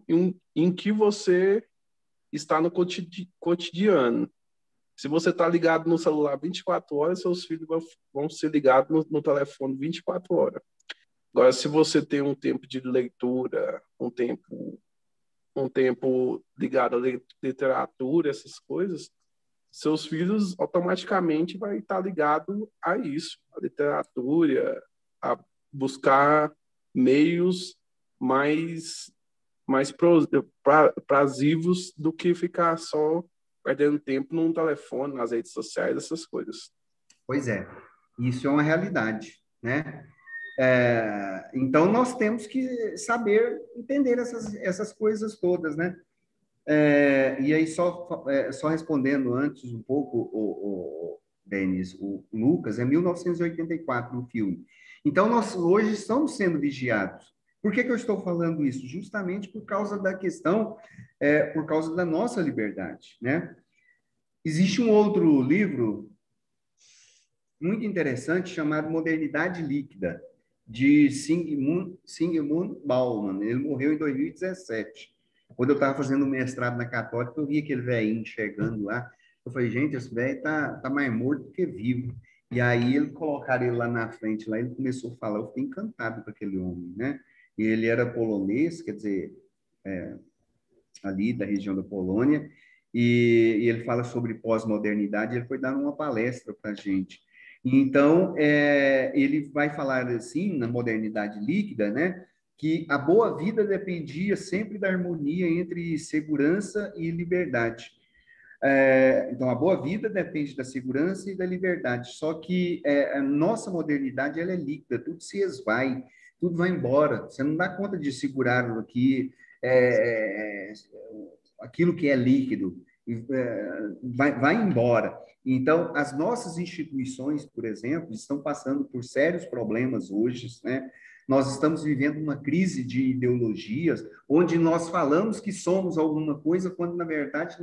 em que você está no cotidiano. Se você está ligado no celular 24 horas, seus filhos vão ser ligados no telefone 24 horas. Agora, se você tem um tempo de leitura, um tempo ligado à literatura, essas coisas, seus filhos automaticamente vai estar ligado a isso, a literatura, a buscar meios mais prazivos do que ficar só perdendo tempo num telefone, nas redes sociais, essas coisas. Pois é, isso é uma realidade, né? Então, nós temos que saber entender essas coisas todas, né? E aí, só respondendo antes um pouco, Denis, o Lucas, é 1984 o filme. Então, nós hoje estamos sendo vigiados. Por que eu estou falando isso? Justamente por causa da questão, por causa da nossa liberdade, né? Existe um outro livro muito interessante chamado Modernidade Líquida, de Zygmunt Bauman. Ele morreu em 2017. Quando eu estava fazendo mestrado na Católica, eu vi aquele velhinho chegando lá. Eu falei, gente, esse velho tá mais morto do que vivo. E aí colocaram ele lá na frente, lá ele começou a falar. Eu fiquei encantado com aquele homem, né? E ele era polonês, quer dizer, ali da região da Polônia, e ele fala sobre pós-modernidade. Ele foi dar uma palestra para a gente. Então, ele vai falar assim, na modernidade líquida, né, que a boa vida dependia sempre da harmonia entre segurança e liberdade. Então, a boa vida depende da segurança e da liberdade. Só que a nossa modernidade ela é líquida, tudo se esvai, tudo vai embora. Você não dá conta de segurar aqui aquilo que é líquido, vai embora. Então, as nossas instituições, por exemplo, estão passando por sérios problemas hoje, né? Nós estamos vivendo uma crise de ideologias, onde nós falamos que somos alguma coisa, quando, na verdade,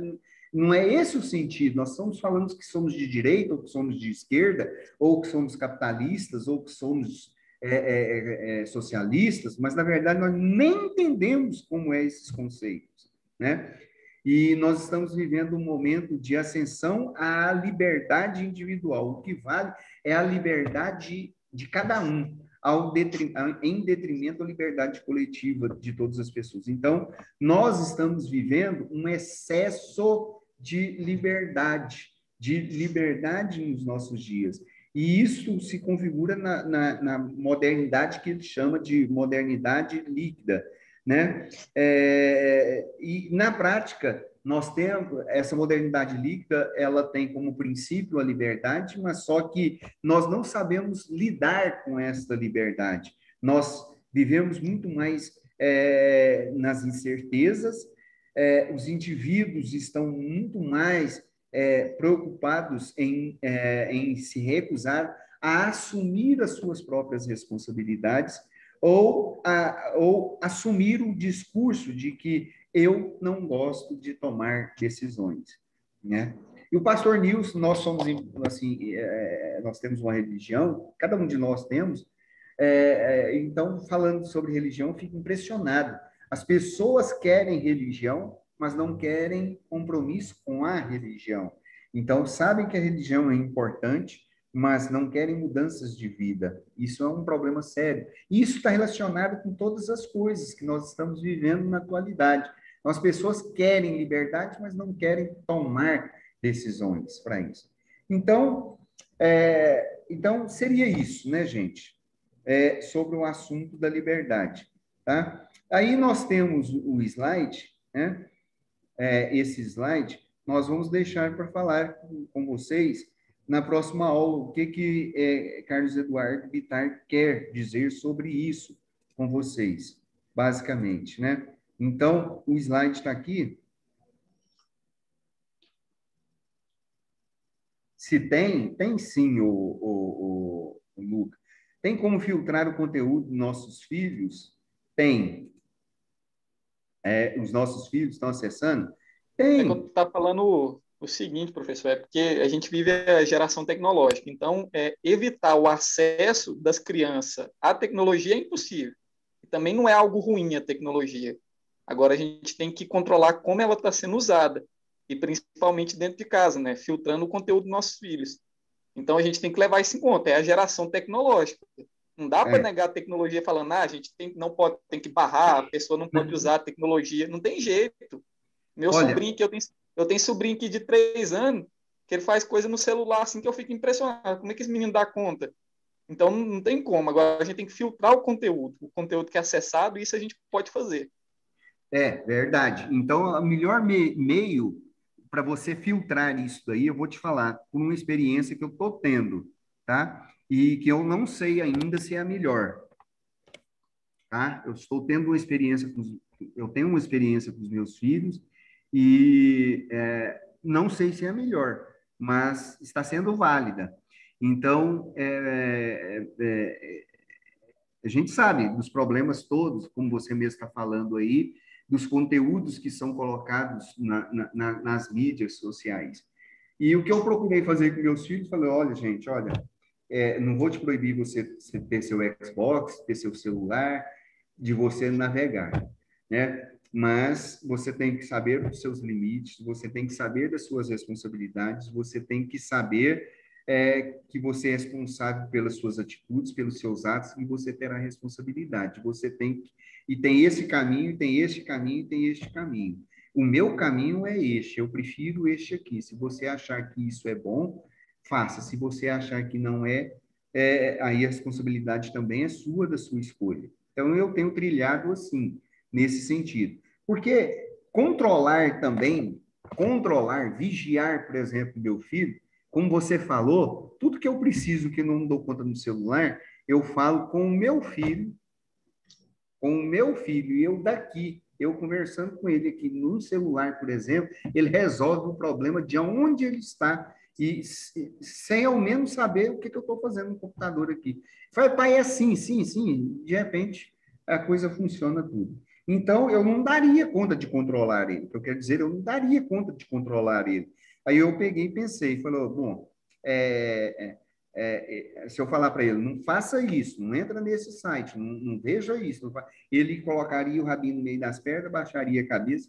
não é esse o sentido. Nós estamos falando que somos de direita, ou que somos de esquerda, ou que somos capitalistas, ou que somos socialistas, mas, na verdade, nós nem entendemos como é esses conceitos, né? E nós estamos vivendo um momento de ascensão à liberdade individual. O que vale é a liberdade de cada um, em detrimento da liberdade coletiva de todas as pessoas. Então, nós estamos vivendo um excesso de liberdade nos nossos dias. E isso se configura na modernidade que ele chama de modernidade líquida, né? E na prática, nós temos essa modernidade líquida, ela tem como princípio a liberdade, mas só que nós não sabemos lidar com essa liberdade. Nós vivemos muito mais nas incertezas, os indivíduos estão muito mais preocupados em se recusar a assumir as suas próprias responsabilidades ou assumir o discurso de que eu não gosto de tomar decisões, né? E o pastor Nilson, nós somos assim, nós temos uma religião, cada um de nós temos, então falando sobre religião, eu fico impressionado. As pessoas querem religião, mas não querem compromisso com a religião. Então sabem que a religião é importante, mas não querem mudanças de vida. Isso é um problema sério. E isso está relacionado com todas as coisas que nós estamos vivendo na atualidade. Então, as pessoas querem liberdade, mas não querem tomar decisões para isso. Então, seria isso, né, gente? Sobre o assunto da liberdade. Tá? Aí nós temos o slide, né? Esse slide, nós vamos deixar para falar com vocês na próxima aula, o que Carlos Eduardo Bittar quer dizer sobre isso com vocês, basicamente, né? Então, o slide está aqui. Se tem sim, o Luca. Tem como filtrar o conteúdo dos nossos filhos? Tem. Os nossos filhos estão acessando? Tem. Que eu estava falando o seguinte, professor, é porque a gente vive a geração tecnológica, então evitar o acesso das crianças à tecnologia é impossível. E também não é algo ruim a tecnologia. Agora a gente tem que controlar como ela está sendo usada, e principalmente dentro de casa, né? Filtrando o conteúdo dos nossos filhos. Então a gente tem que levar isso em conta, é a geração tecnológica. Não dá para negar a tecnologia falando, a gente tem que barrar, a pessoa não pode usar a tecnologia, não tem jeito. Meu sobrinho, que eu tenho sobrinho aqui de 3 anos, que ele faz coisa no celular assim que eu fico impressionado. Como é que esse menino dá conta? Então, não tem como. Agora, a gente tem que filtrar o conteúdo que é acessado, e isso a gente pode fazer. Verdade. Então, o melhor meio para você filtrar isso daí, eu vou te falar, por uma experiência que eu estou tendo, tá? E que eu não sei ainda se é a melhor, tá? Eu tenho uma experiência com os meus filhos, e não sei se é a melhor, mas está sendo válida. Então, a gente sabe dos problemas todos, como você mesmo está falando aí, dos conteúdos que são colocados nas mídias sociais. E o que eu procurei fazer com meus filhos, falei, olha, gente, não vou te proibir você ter seu Xbox, ter seu celular, de você navegar, né? Mas você tem que saber dos seus limites, você tem que saber das suas responsabilidades, você tem que saber que você é responsável pelas suas atitudes, pelos seus atos, e você terá responsabilidade. Você tem e tem esse caminho, tem este caminho, tem este caminho. O meu caminho é este, eu prefiro este aqui. Se você achar que isso é bom, faça. Se você achar que não aí a responsabilidade também é sua, da sua escolha. Então, eu tenho trilhado assim, nesse sentido. Porque controlar também controlar, vigiar, por exemplo, meu filho, como você falou, tudo que eu preciso que eu não dou conta no celular, eu falo com o meu filho, e eu daqui, eu conversando com ele aqui no celular, por exemplo, ele resolve o problema de onde ele está, e sem ao menos saber o que eu estou fazendo no computador aqui. Fala, pai, é assim, sim, sim, de repente a coisa funciona tudo. Então, eu não daria conta de controlar ele. O que eu quero dizer, eu não daria conta de controlar ele. Aí eu peguei e pensei, falou, bom, se eu falar para ele, não faça isso, não entra nesse site, não veja isso, ele colocaria o rabinho no meio das pernas, baixaria a cabeça,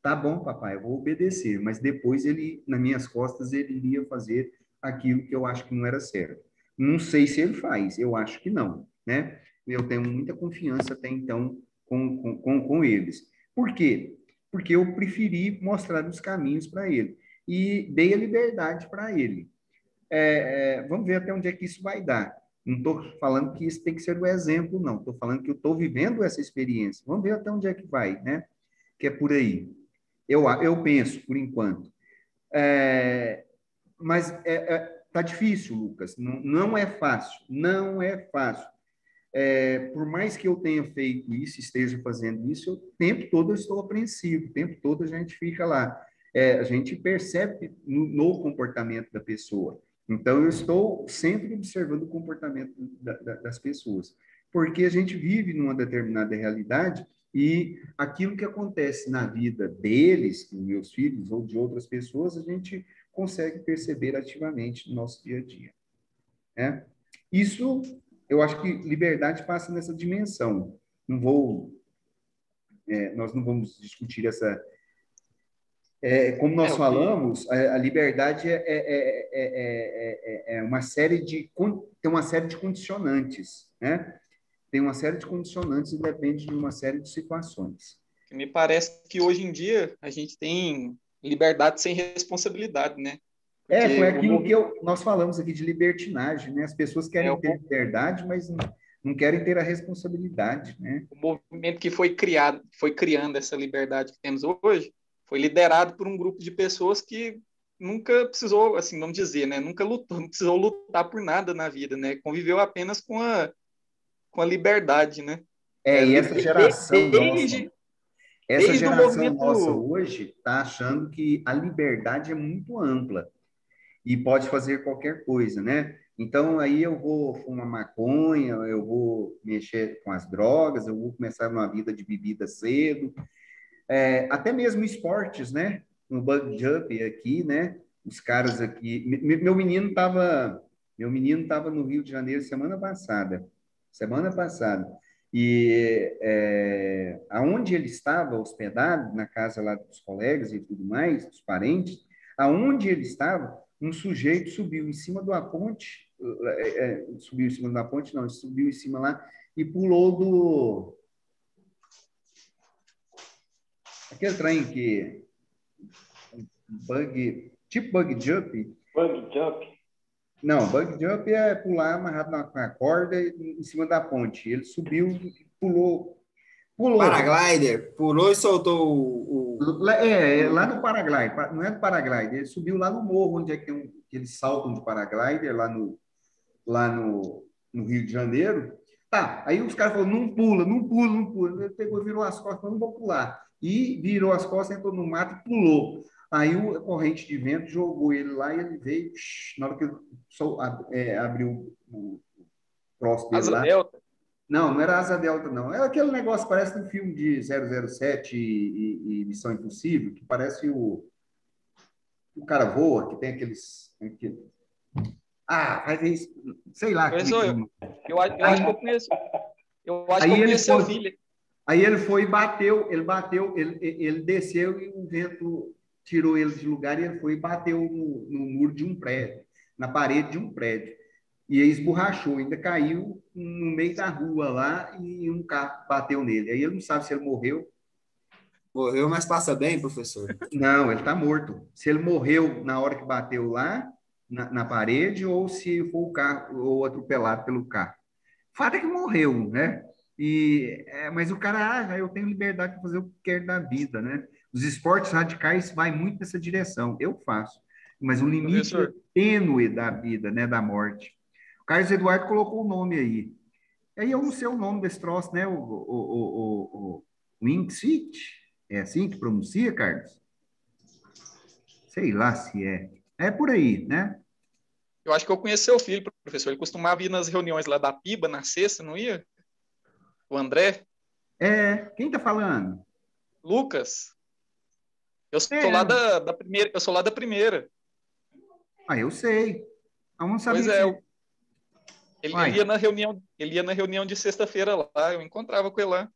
tá bom, papai, eu vou obedecer, mas depois ele, nas minhas costas, ele iria fazer aquilo que eu acho que não era certo. Não sei se ele faz, eu acho que não, né? Eu tenho muita confiança até então com eles. Por quê? Porque eu preferi mostrar os caminhos para ele e dei a liberdade para ele. Vamos ver até onde é que isso vai dar. Não estou falando que isso tem que ser o exemplo, não. Estou falando que eu estou vivendo essa experiência. Vamos ver até onde é que vai, né? Que é por aí. Eu penso, por enquanto. Mas tá difícil, Lucas. Não, não é fácil. Não é fácil. Por mais que eu tenha feito isso, esteja fazendo isso, o tempo todo eu estou apreensivo. O tempo todo a gente fica lá. A gente percebe no comportamento da pessoa. Então, eu estou sempre observando o comportamento das pessoas, porque a gente vive numa determinada realidade e aquilo que acontece na vida deles, dos meus filhos ou de outras pessoas, a gente consegue perceber ativamente no nosso dia a dia, né? Isso, eu acho que liberdade passa nessa dimensão. Nós não vamos discutir essa. Como nós falamos, a liberdade é uma série tem uma série de condicionantes, né? Tem uma série de condicionantes e depende de uma série de situações. Me parece que hoje em dia a gente tem liberdade sem responsabilidade, né? Foi aquilo que nós falamos aqui de libertinagem, né? As pessoas querem ter liberdade, mas não querem ter a responsabilidade, né? O movimento que foi criando essa liberdade que temos hoje, foi liderado por um grupo de pessoas que nunca precisou, assim, vamos dizer, né? Nunca lutou, não precisou lutar por nada na vida, né? Conviveu apenas com a liberdade, né? E essa geração nossa, essa desde geração nossa hoje está achando que a liberdade é muito ampla e pode fazer qualquer coisa, né? Então, aí eu vou fumar maconha, eu vou mexer com as drogas, eu vou começar uma vida de bebida cedo, até mesmo esportes, né? No bungee jump aqui, né? Os caras aqui... Meu menino estava no Rio de Janeiro semana passada. E aonde ele estava hospedado, na casa lá dos colegas e tudo mais, dos parentes, aonde ele estava, um sujeito subiu em cima de uma ponte, subiu em cima de uma ponte, não, ele subiu em cima lá e pulou do... Aquele trem que... tipo bug jump. Bug jump? Não, bug jump é pular amarrado na corda em cima da ponte. Ele subiu e pulou. Paraglider, pulou e soltou o... Lá no paraglider, não é do paraglider, ele subiu lá no morro, onde é que tem que eles saltam de paraglider, lá no Rio de Janeiro. Tá, aí os caras falaram, não pula, não pula, não pula. Ele pegou, virou as costas, falou, não vou pular. E virou as costas, entrou no mato e pulou. Aí a corrente de vento jogou ele lá e ele veio, na hora que ele abriu o troço dele lá. Delta. Não era Asa Delta, não. É aquele negócio que parece um filme de 007 e Missão Impossível, que parece o cara voa, que tem aqueles... vai ver isso. Sei lá. Eu acho que eu conheço. Eu acho que eu conheço seu filho. Aí ele foi e bateu, ele desceu e o vento tirou ele de lugar e ele foi e bateu no muro de um prédio, na parede de um prédio. E aí esborrachou, ainda caiu no meio da rua lá e um carro bateu nele. Aí ele não sabe se ele morreu. Morreu, mas passa bem, professor? Não, ele está morto. Se ele morreu na hora que bateu lá, na parede, ou se foi o carro, ou atropelado pelo carro. O fato é que morreu, né? Mas o cara, eu tenho liberdade de fazer o que quer da vida, né? Os esportes radicais vai muito nessa direção. Eu faço. Mas um limite Professor, tênue da vida, né, da morte. O Carlos Eduardo colocou o nome aí. Aí eu não sei o nome desse troço, né? O Wingsuit. É assim que pronuncia, Carlos? Sei lá se é. É por aí, né? eu acho que eu conheço seu filho, professor. Ele costumava ir nas reuniões lá da PIBA, na sexta, não ia? O André? Quem tá falando? Lucas? Eu sou lá É. da primeira. Eu sou lá da primeira. Ah, eu sei. Eu não Pois sabia é, que... ele Uai, ia na reunião de sexta-feira lá. Eu encontrava com ele lá.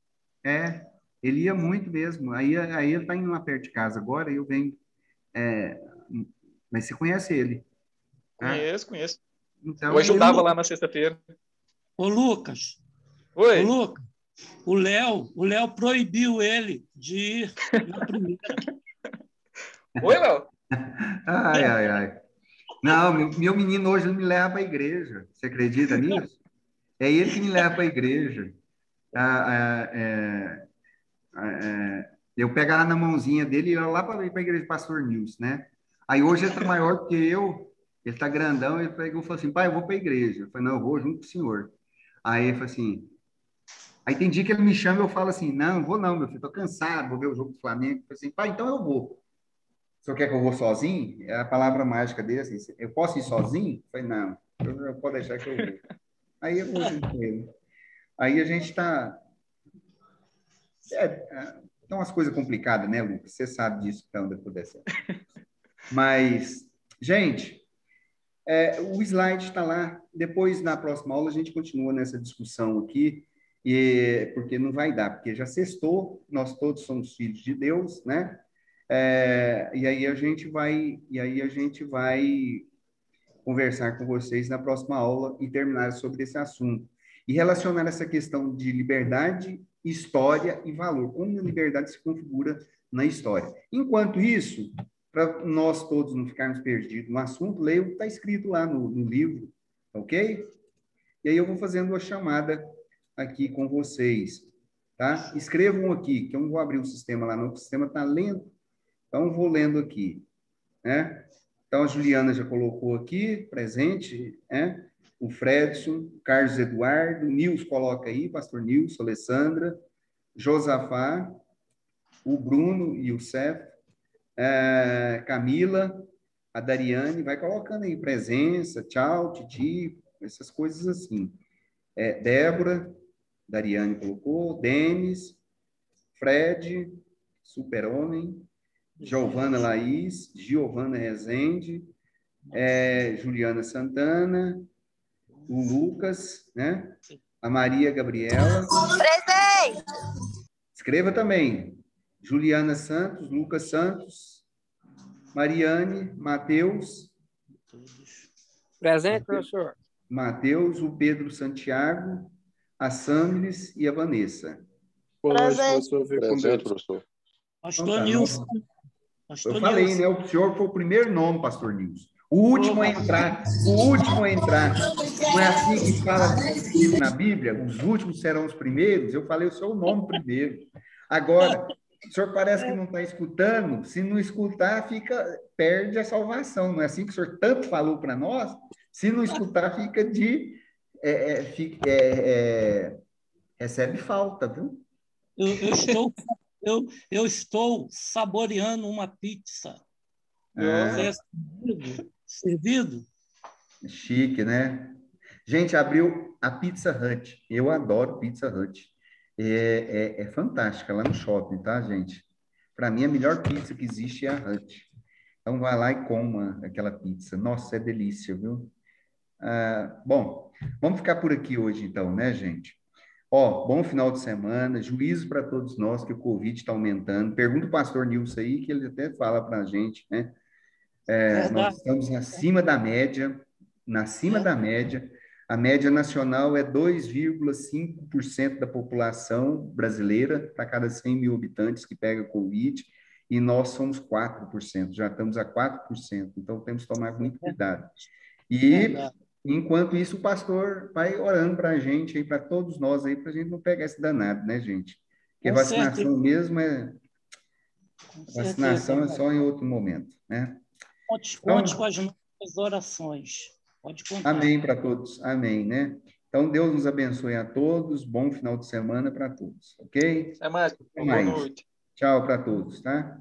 ele ia muito mesmo. Aí ele tá indo lá perto de casa agora e eu venho. É, mas você conhece ele, tá? Conheço, conheço. Eu Então, Ô, ajudava lá Lu, na sexta-feira. ô Lucas, ô Oi. Lucas, o Léo proibiu ele de ir na primeira. Oi, Léo. ai, ai, ai. Não, meu menino hoje me leva para a igreja. Você acredita nisso? É ele que me leva para a igreja. Ah, eu pegava na mãozinha dele e ia lá para a igreja do Pastor Nils, né? Aí hoje ele está maior que eu, ele está grandão, ele pegou e falou assim, pai, eu vou para a igreja. Eu falei, não, eu vou junto com o senhor. Aí ele falou assim, aí tem dia que ele me chama e eu falo assim, não vou não, meu filho, tô cansado, vou ver o jogo do Flamengo. Eu falei assim, pai, então eu vou. O senhor quer que eu vou sozinho? É a palavra mágica dele, assim, eu posso ir sozinho? Eu falei, não, eu pode deixar que eu vou. Aí eu vou junto com ele. Aí a gente está... Então, umas coisas complicadas, né, Lucas? Você sabe disso, então, depois dessa. Mas, gente, o slide está lá. Depois, na próxima aula, a gente continua nessa discussão aqui, porque não vai dar, porque já sextou, nós todos somos filhos de Deus, né? E aí a gente vai conversar com vocês na próxima aula e terminar sobre esse assunto. E relacionar essa questão de liberdade, história e valor. Como a liberdade se configura na história. Enquanto isso, para nós todos não ficarmos perdidos no assunto, leia o que está escrito lá no livro, ok? E aí eu vou fazendo a chamada aqui com vocês, tá? Escrevam aqui, que eu não vou abrir o sistema lá, não, o sistema está lento. Então, vou lendo aqui, né? Então, a Juliana já colocou aqui, presente, né? O Fredson, o Carlos Eduardo, o Nils coloca aí, pastor Nils, Alessandra, Josafá, o Bruno e o Cef, Camila, a Dariane, vai colocando aí presença, tchau, Titi, essas coisas assim. Débora, Dariane colocou, Denis, Fred, Super-Homem, Giovana Laís, Giovana Rezende, Juliana Santana, o Lucas, né? A Maria Gabriela. Presente! Escreva também. Juliana Santos, Lucas Santos, Mariane, Matheus. Presente, professor. Matheus, o Pedro Santiago, a Sandris e a Vanessa. Boa noite, Presente. professor. Fique com Presente, Deus. professor. Pastor Então tá, Nilson. Eu Pastor falei, Nilson. né? O senhor foi o primeiro nome, pastor Nilson. O último a entrar. O último a entrar. Não é assim que fala escrito na Bíblia? Os últimos serão os primeiros? Eu falei o seu nome primeiro. Agora, o senhor parece que não está escutando. Se não escutar, perde a salvação. Não é assim que o senhor tanto falou para nós? Se não escutar, recebe falta, viu? Eu estou saboreando uma pizza. Você é servido? Chique, né? Gente, abriu a Pizza Hut. Eu adoro Pizza Hut. É fantástica lá no shopping, tá, gente? Para mim, a melhor pizza que existe é a Hut. Então, vai lá e coma aquela pizza. Nossa, é delícia, viu? Bom, vamos ficar por aqui hoje, então, né, gente? Bom final de semana, juízo para todos nós, que o Covid está aumentando. Pergunta o pastor Nilson aí, que ele até fala para a gente, né? Nós Verdade. estamos acima da média, da média. A média nacional é 2,5% da população brasileira para cada 100 mil habitantes que pega Covid, e nós somos 4%, já estamos a 4%, então temos que tomar muito cuidado. E, enquanto isso, o pastor vai orando para a gente, aí, para todos nós, aí, para a gente não pegar esse danado, né, gente? Porque a vacinação mesmo Com A vacinação é certeza. só em outro momento, né? Conte Então, com as nossas orações. Pode contar. amém para todos. Amém, né? Então, Deus nos abençoe a todos. Bom final de semana para todos, ok? Até mais. Até Boa mais. noite. Tchau para todos, tá?